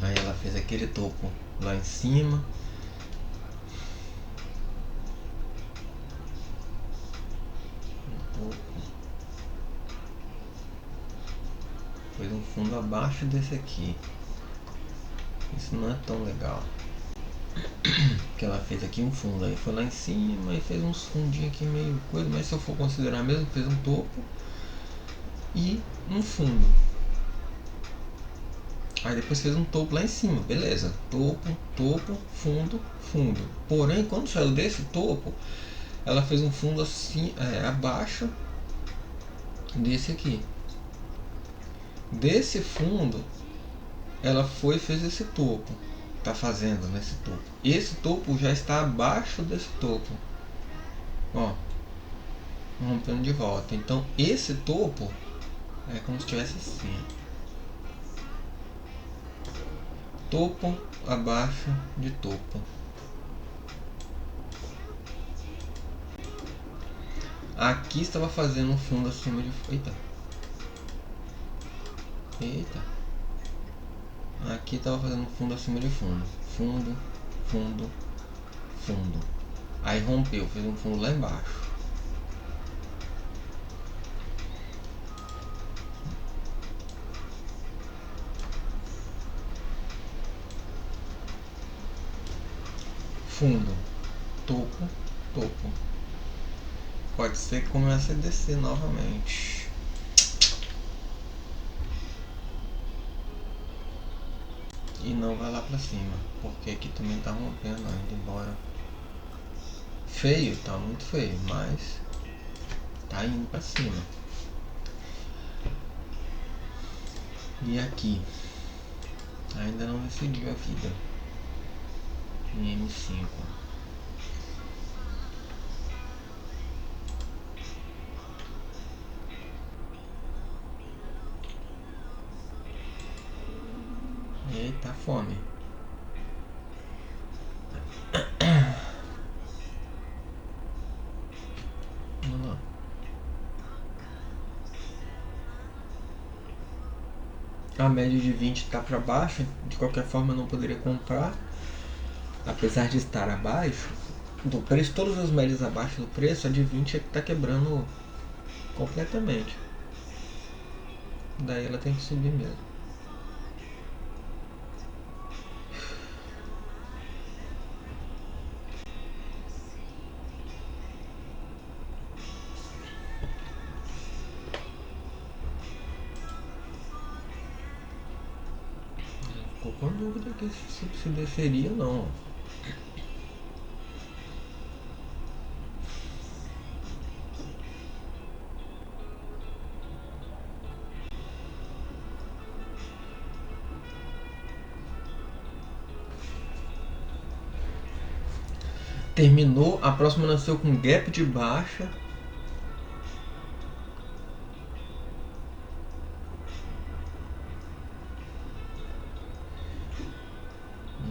Aí ela fez aquele topo lá em cima. Um topo. Fez um fundo abaixo desse aqui. Isso não é tão legal. Que ela fez aqui um fundo, aí foi lá em cima e fez uns fundinhos aqui meio coisa, mas se eu for considerar mesmo, fez um topo e um fundo. Aí depois fez um topo lá em cima, beleza, topo, topo, fundo, fundo. Porém, quando saiu desse topo, ela fez um fundo assim, abaixo desse aqui. Desse fundo, ela foi e fez esse topo. Tá fazendo nesse topo. Esse topo já está abaixo desse topo. Ó, rompendo de volta. Então esse topo é como se estivesse assim. Topo abaixo de topo. Aqui estava fazendo um fundo acima de... Eita. Eita. Aqui estava fazendo um fundo acima de fundo. Fundo, fundo, fundo. Aí rompeu, fez um fundo lá embaixo. Fundo, topo, topo. Pode ser que comece a descer novamente. E não vai lá pra cima, porque aqui também tá rompendo ainda, embora feio, tá muito feio, mas tá indo pra cima. E aqui ainda não decidiu a vida em M5. Eita, fome. Vamos lá. A média de 20 está para baixo, de qualquer forma eu não poderia comprar, apesar de estar abaixo do preço. Todas as médias abaixo do preço, a de 20 é que está quebrando completamente. Daí ela tem que subir mesmo. Ficou com dúvida que se desceria ou não. Terminou, a próxima nasceu com gap de baixa.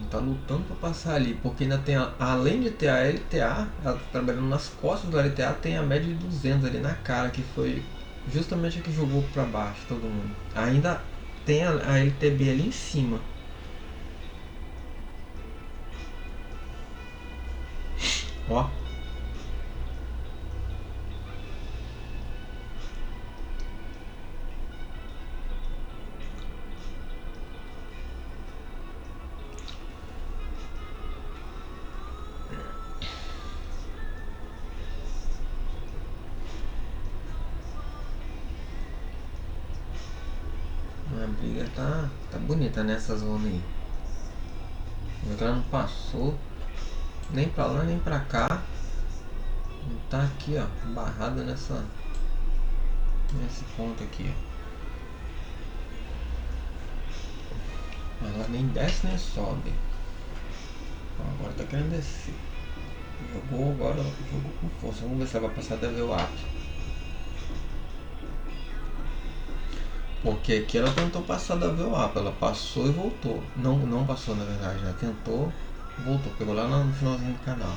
Tá lutando para passar ali, porque ainda tem, além de ter a LTA, ela tá trabalhando nas costas da LTA, tem a média de 200 ali na cara, que foi justamente a que jogou para baixo todo mundo. Ainda tem a LTB ali em cima. Ó. A briga tá bonita nessa zona aí. Ela não passou nem pra lá nem pra cá. Tá aqui, ó, barrada nesse ponto aqui, ó. Ela nem desce nem sobe. Agora tá querendo descer. Jogou agora, jogou com força. Vamos ver se ela vai passar da VWAP. Porque aqui ela tentou passar da VWAP. Ela passou e voltou. Não passou, na verdade, né? Tentou, voltou. Pegou lá no finalzinho do canal.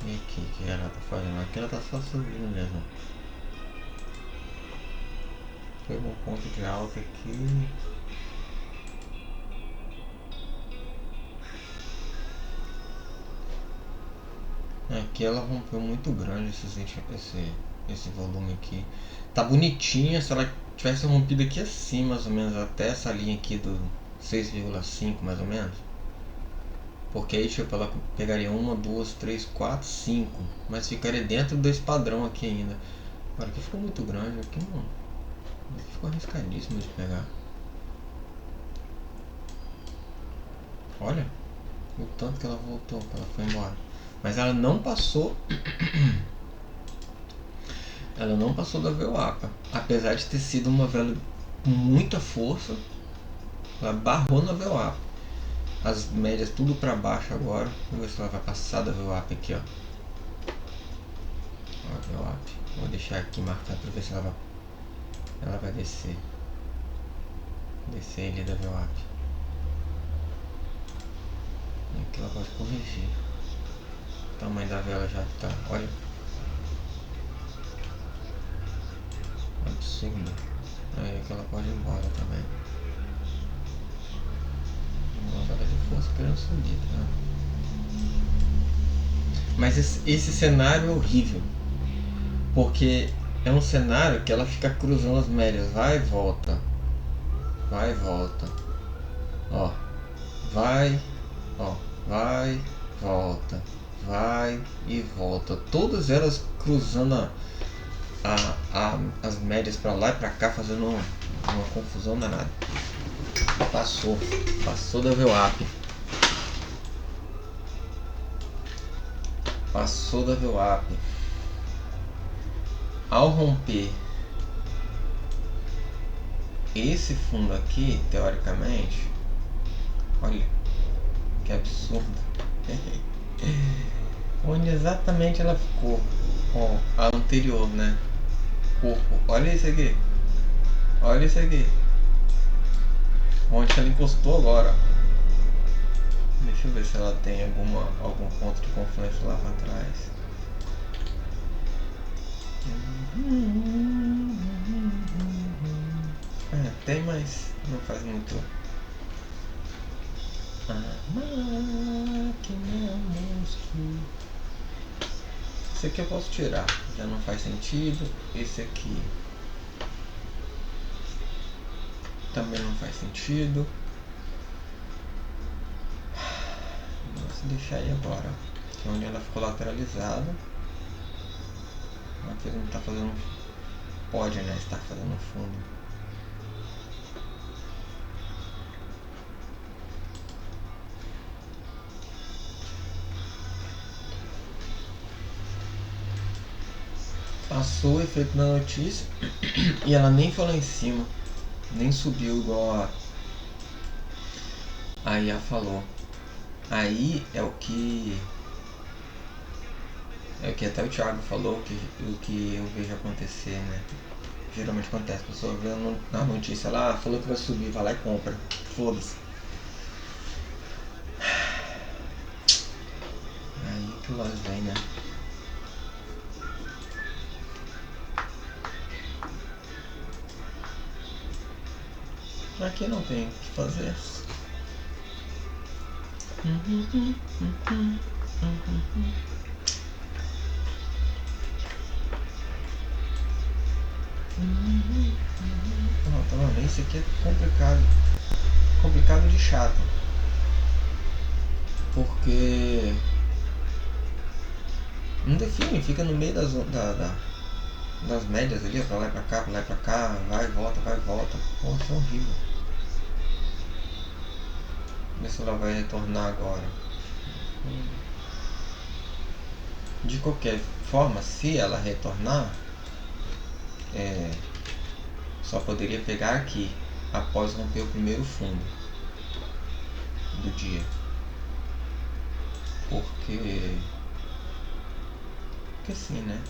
E aqui, o que ela tá fazendo? Aqui ela tá só subindo mesmo. Pegou um ponto de alta aqui. Aqui ela rompeu muito grande esse volume aqui. Tá bonitinha, se ela tivesse rompido aqui assim, mais ou menos, até essa linha aqui do 6,5 mais ou menos. Porque aí tipo, ela pegaria 1, 2, 3, 4, 5. Mas ficaria dentro desse padrão aqui ainda. Agora aqui ficou muito grande, aqui não. Aqui ficou arriscadíssimo de pegar. Olha o tanto que ela voltou, que ela foi embora. Mas ela não passou. Ela não passou da VWAP. Apesar de ter sido uma vela com muita força, ela barrou na VWAP. As médias tudo para baixo agora. Vamos ver se ela vai passar da VWAP aqui, ó. Ó, a VWAP. Vou deixar aqui marcado para ver se ela vai descer. Descer ali da VWAP. Aqui ela pode corrigir. O tamanho da vela já tá. Olha. Absurdo. Aí aqui ela pode ir embora também. Uma vela de força querendo subir, tá? Mas esse cenário é horrível. Porque é um cenário que ela fica cruzando as médias. Vai e volta. Vai e volta. Ó. Vai. Ó. Vai. Volta. Vai e volta. Todas elas cruzando as médias para lá e para cá, fazendo uma confusão danada. Passou da VWAP. Passou da VWAP. Ao romper esse fundo aqui, teoricamente, olha que absurdo. Onde exatamente ela ficou? Ó, a anterior, né? Corpo. Olha isso aqui. Olha isso aqui. Onde ela encostou agora. Deixa eu ver se ela tem algum ponto de confluência lá para trás. Tem, mas não faz muito. Esse aqui eu posso tirar, já não faz sentido. Esse aqui também não faz sentido. Vamos deixar aí agora, que é onde ela ficou lateralizada. Aqui não está fazendo. Pode, né? Estar fazendo fundo. Passou o efeito na notícia e ela nem foi lá em cima, nem subiu igual a IA falou. Aí é o que até o Thiago falou, o que eu vejo acontecer, né? Geralmente acontece, a pessoa vê na notícia lá, falou que vai subir, vai lá e compra. Foda-se. Aí que nós vem, né? Aqui não tem o que fazer. Tá vendo? Isso aqui é complicado. Complicado de chato. Porque não define, fica no meio das médias ali, pra lá e pra cá, vai e volta, vai e volta. Poxa, é horrível. Ver se ela vai retornar agora. De qualquer forma, se ela retornar, só poderia pegar aqui, após romper o primeiro fundo do dia. Porque sim, né?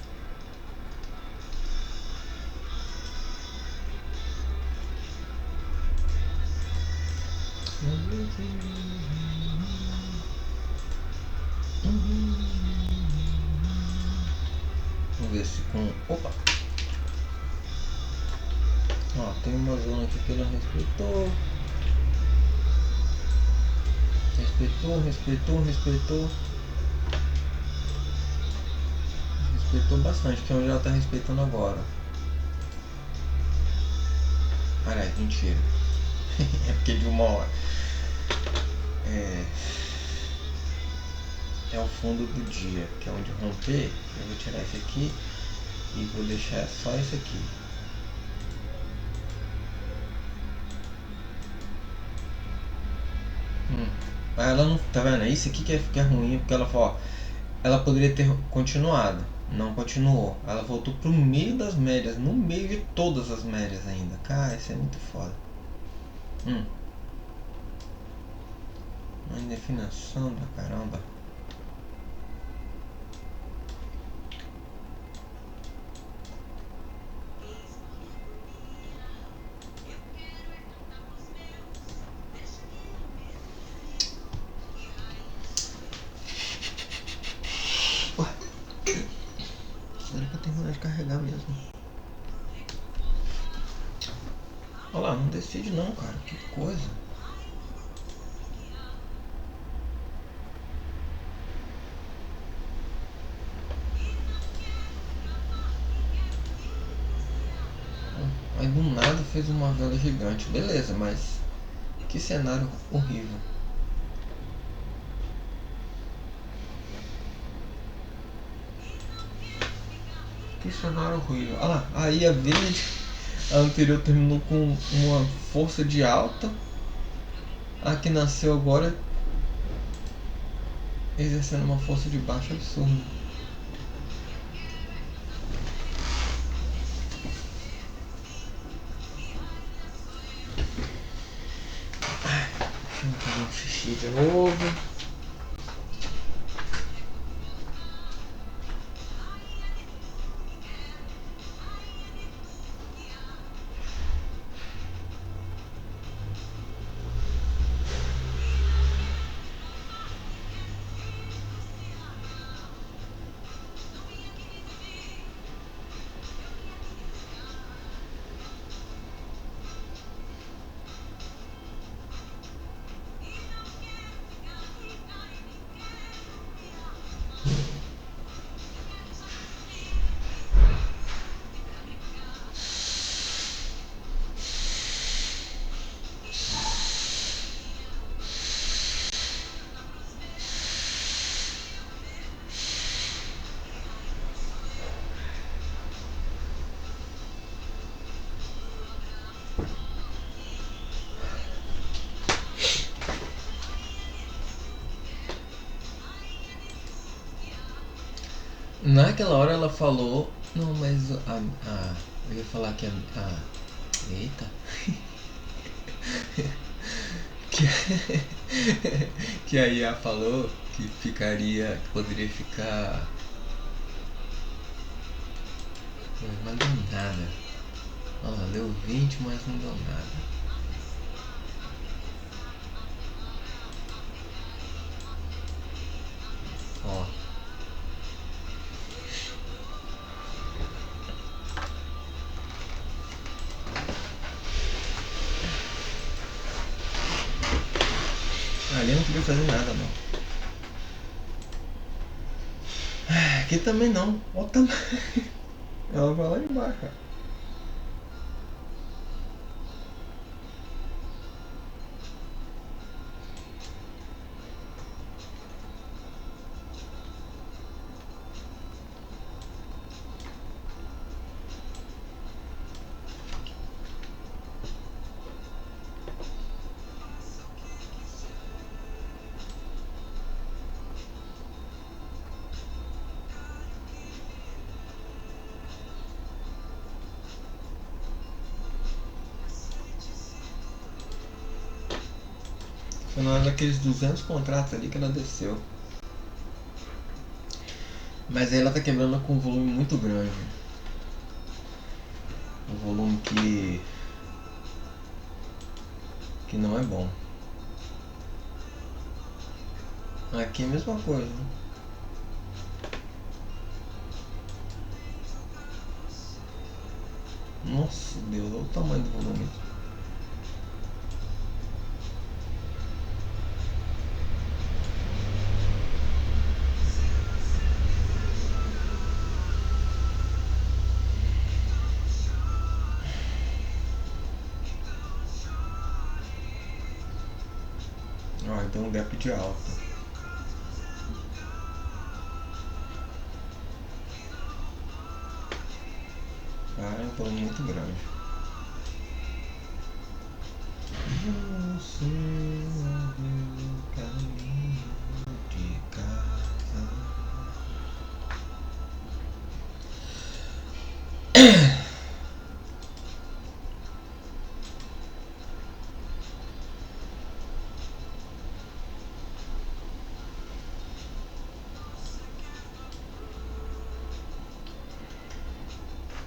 Vamos ver se com... Opa! Ó, tem uma zona aqui que ele não respeitou. Respeitou bastante, que é onde ela tá respeitando agora. Aliás, mentira. É porque de uma hora. É o fundo do dia, que é onde romper. Eu vou tirar esse aqui e vou deixar só esse aqui. Ela não, tá vendo? Isso aqui que é ruim, porque ela falou, ó, ela poderia ter continuado, não continuou. Ela voltou pro meio das médias, no meio de todas as médias ainda. Cara, isso é muito foda. Uma indefinição da caramba. Era pra terminar de carregar mesmo. Olha lá, não decide não, cara. Que coisa. Aí do nada fez uma vela gigante. Beleza, mas que cenário horrível. Que cenário horrível. Olha lá, aí a verde, a anterior terminou com uma força de alta. A que nasceu agora exercendo uma força de baixa absurda. Deixa eu fazer um xixi de novo. Naquela hora ela falou, não, mas eu ia falar que eita, que a IA falou que ficaria, que poderia ficar, mas não deu nada. Olha lá, deu 20, mas não deu nada. Ó. fazer nada não. Aqui também não. Olha o tamanho. Ela vai lá embaixo, ó. Foi na hora daqueles 200 contratos ali que ela desceu. Mas aí ela tá quebrando com um volume muito grande. Um volume que não é bom. Aqui é a mesma coisa, né? Nossa Deus, olha o tamanho do volume. Ó, então um gap de alta. Ah, é um volume muito grande. Você abriu o caminho de casa.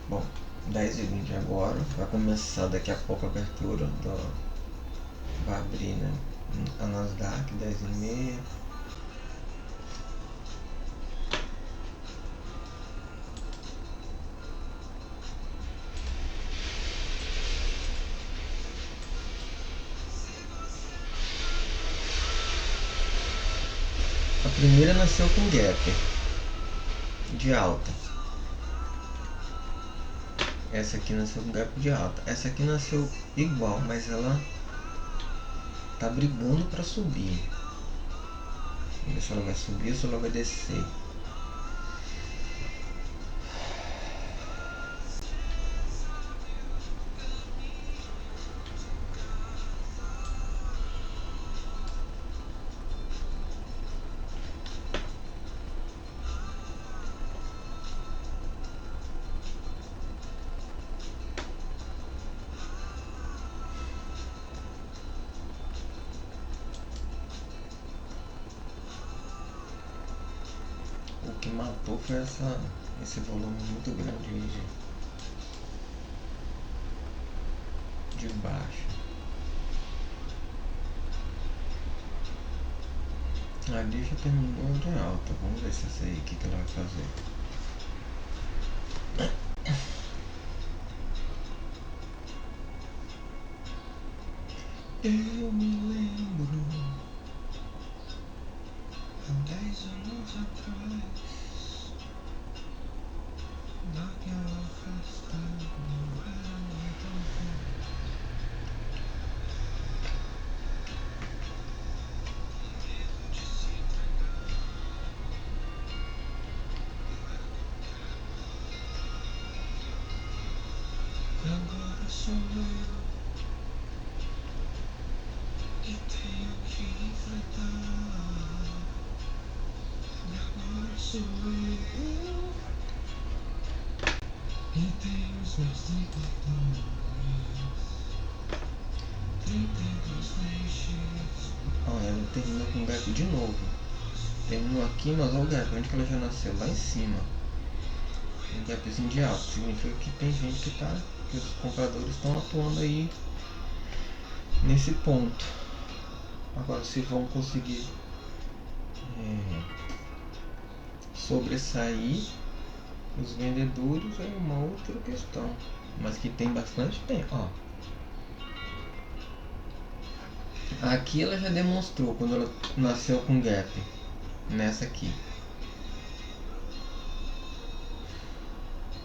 Bom, 10h20 agora, vai começar daqui a pouco a abertura vai abrir, né? A Nasdaq, 10h30. A primeira nasceu com gap de alta. Essa aqui nasceu com gap de alta. Essa aqui nasceu igual, mas ela tá brigando para subir. Vamos ver se ela vai subir ou se ela vai descer. O que matou foi esse volume muito grande de baixo. Ali já terminou de alta. Vamos ver se essa aí, o que ela vai fazer. Eu me lembro há 10 anos atrás, naquela festa no verão tão bom. Agora sou eu que tenho que enfrentar. Agora sou eu e tenho os meus 32 meses. Olha, ela terminou com o gap de novo. Terminou aqui, mas olha o gap, onde que ela já nasceu? Lá em cima. Um gapzinho de alto. Significa que tem gente que os compradores estão atuando aí nesse ponto. Agora, se vão conseguir sobressair os vendedores é uma outra questão. Mas que tem bastante tempo, ó. Aqui ela já demonstrou quando ela nasceu com gap. Nessa aqui.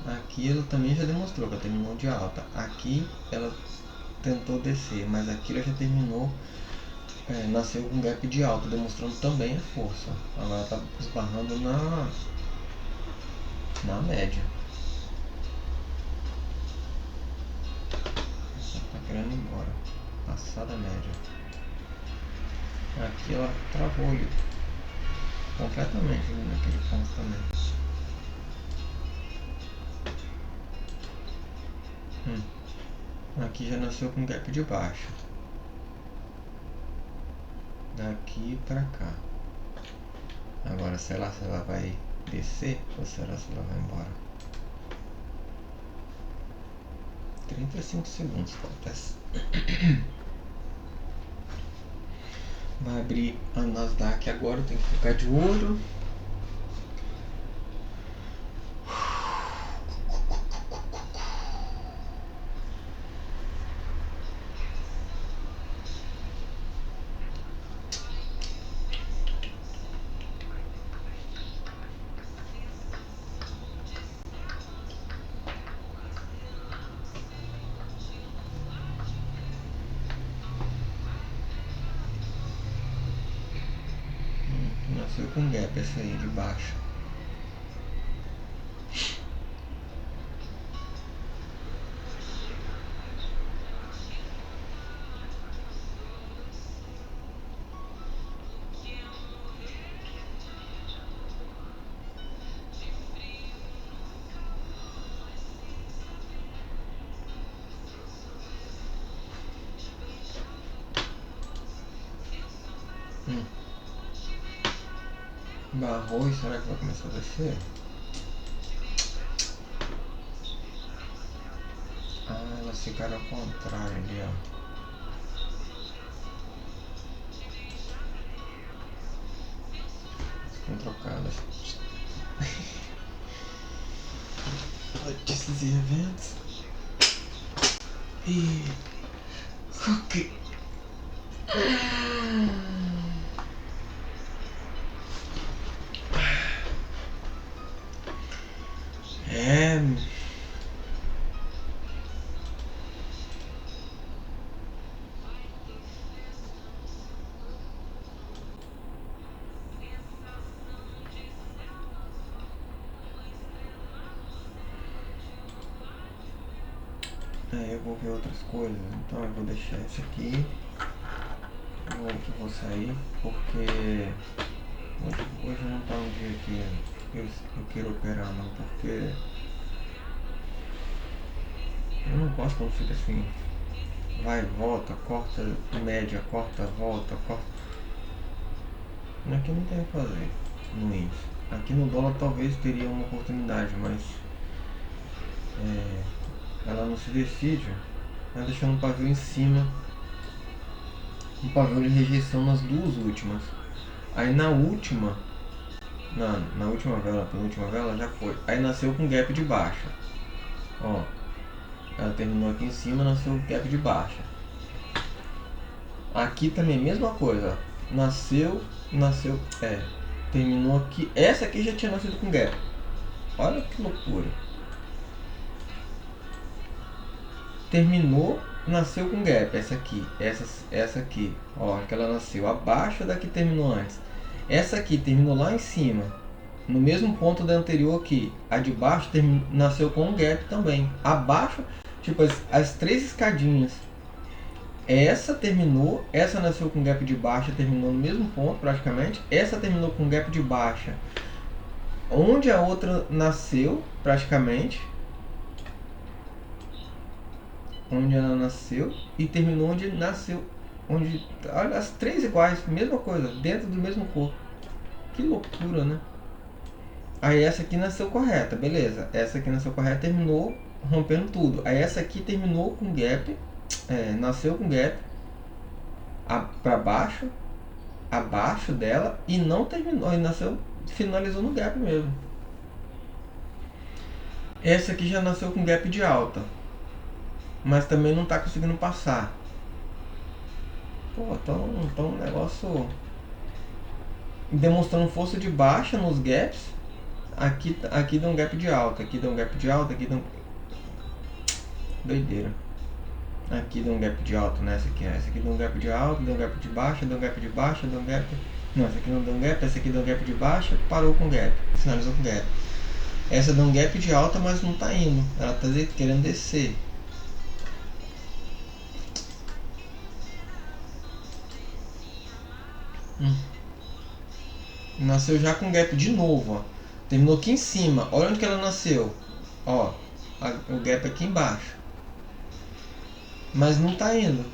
Aqui ela também já demonstrou que ela terminou de alta. Aqui ela tentou descer, mas aqui ela já terminou, nasceu com gap de alta, demonstrando também a força. Agora está esbarrando na média. Está querendo ir embora, passar da média. Aqui ela travou ali completamente naquele ponto também. Aqui já nasceu com gap de baixo. Daqui pra cá. Agora será se ela vai descer ou será se ela vai embora? 35 segundos acontece. Vai abrir a Nasdaq agora, tem que ficar de olho. Nasceu com gap essa aí de baixo. Barrou e será que vai começar a descer? Ah, elas ficaram ao contrário ali, ó. Ficam trocadas. Notícias e eventos. E... ok. Eu vou ver outras coisas, então eu vou deixar esse aqui. Eu vou sair porque hoje não tá um dia que eu quero operar não, porque eu não gosto quando fica assim, vai, volta, corta média, corta, volta, corta. Aqui não tem o que fazer no índice. Aqui no dólar talvez teria uma oportunidade, mas ela não se decide, ela deixando um pavio em cima, um pavio de rejeição nas duas últimas. Aí na última, na última vela, penúltima vela já foi. Aí nasceu com gap de baixa. Ó, ela terminou aqui em cima, nasceu com gap de baixa. Aqui também mesma coisa. Nasceu, terminou aqui. Essa aqui já tinha nascido com gap. Olha que loucura. Terminou, nasceu com gap. Essa aqui, essa aqui. Ó, que ela nasceu abaixo da que terminou antes. Essa aqui terminou lá em cima, no mesmo ponto da anterior aqui. A de baixo nasceu com um gap também. Abaixo, tipo as três escadinhas. Essa terminou, essa nasceu com gap de baixa, terminou no mesmo ponto praticamente. Essa terminou com gap de baixa, onde a outra nasceu praticamente. Onde ela nasceu e terminou onde nasceu. Onde, olha, as três iguais, mesma coisa, dentro do mesmo corpo. Que loucura, né? Aí essa aqui nasceu correta, beleza. Essa aqui nasceu correta, terminou rompendo tudo. Aí essa aqui terminou com gap, nasceu com gap para baixo, abaixo dela e não terminou, e nasceu, finalizou no gap mesmo. Essa aqui já nasceu com gap de alta, mas também não está conseguindo passar. Pô, tão um negócio demonstrando força de baixa nos gaps. Aqui dá um gap de alta, aqui dá um gap de alta, aqui dá um... Doideira. Aqui dá um gap de alta nessa aqui, essa aqui dá um gap de alta, dá um gap de baixa, dá um gap de baixa, dá um gap... Não, essa aqui não dá um gap, essa aqui dá um gap de baixa, parou com gap, finalizou com gap. Essa dá um gap de alta, mas não tá indo, ela tá querendo descer. Nasceu já com gap de novo, ó. Terminou aqui em cima, olha onde que ela nasceu. Ó, o gap aqui embaixo. Mas não tá indo.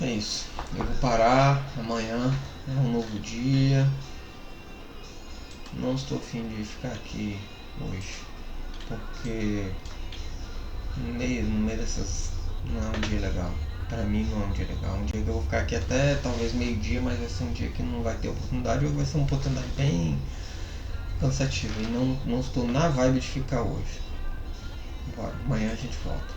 É isso. Eu vou parar. Amanhã é um novo dia. Não estou afim de ficar aqui hoje. Porque no meio dessas... Não é um dia legal. Pra mim não é um dia legal. Um dia que eu vou ficar aqui até talvez meio-dia, mas vai ser um dia que não vai ter oportunidade, ou vai ser uma oportunidade bem cansativa. E não estou na vibe de ficar hoje. Bora, amanhã a gente volta.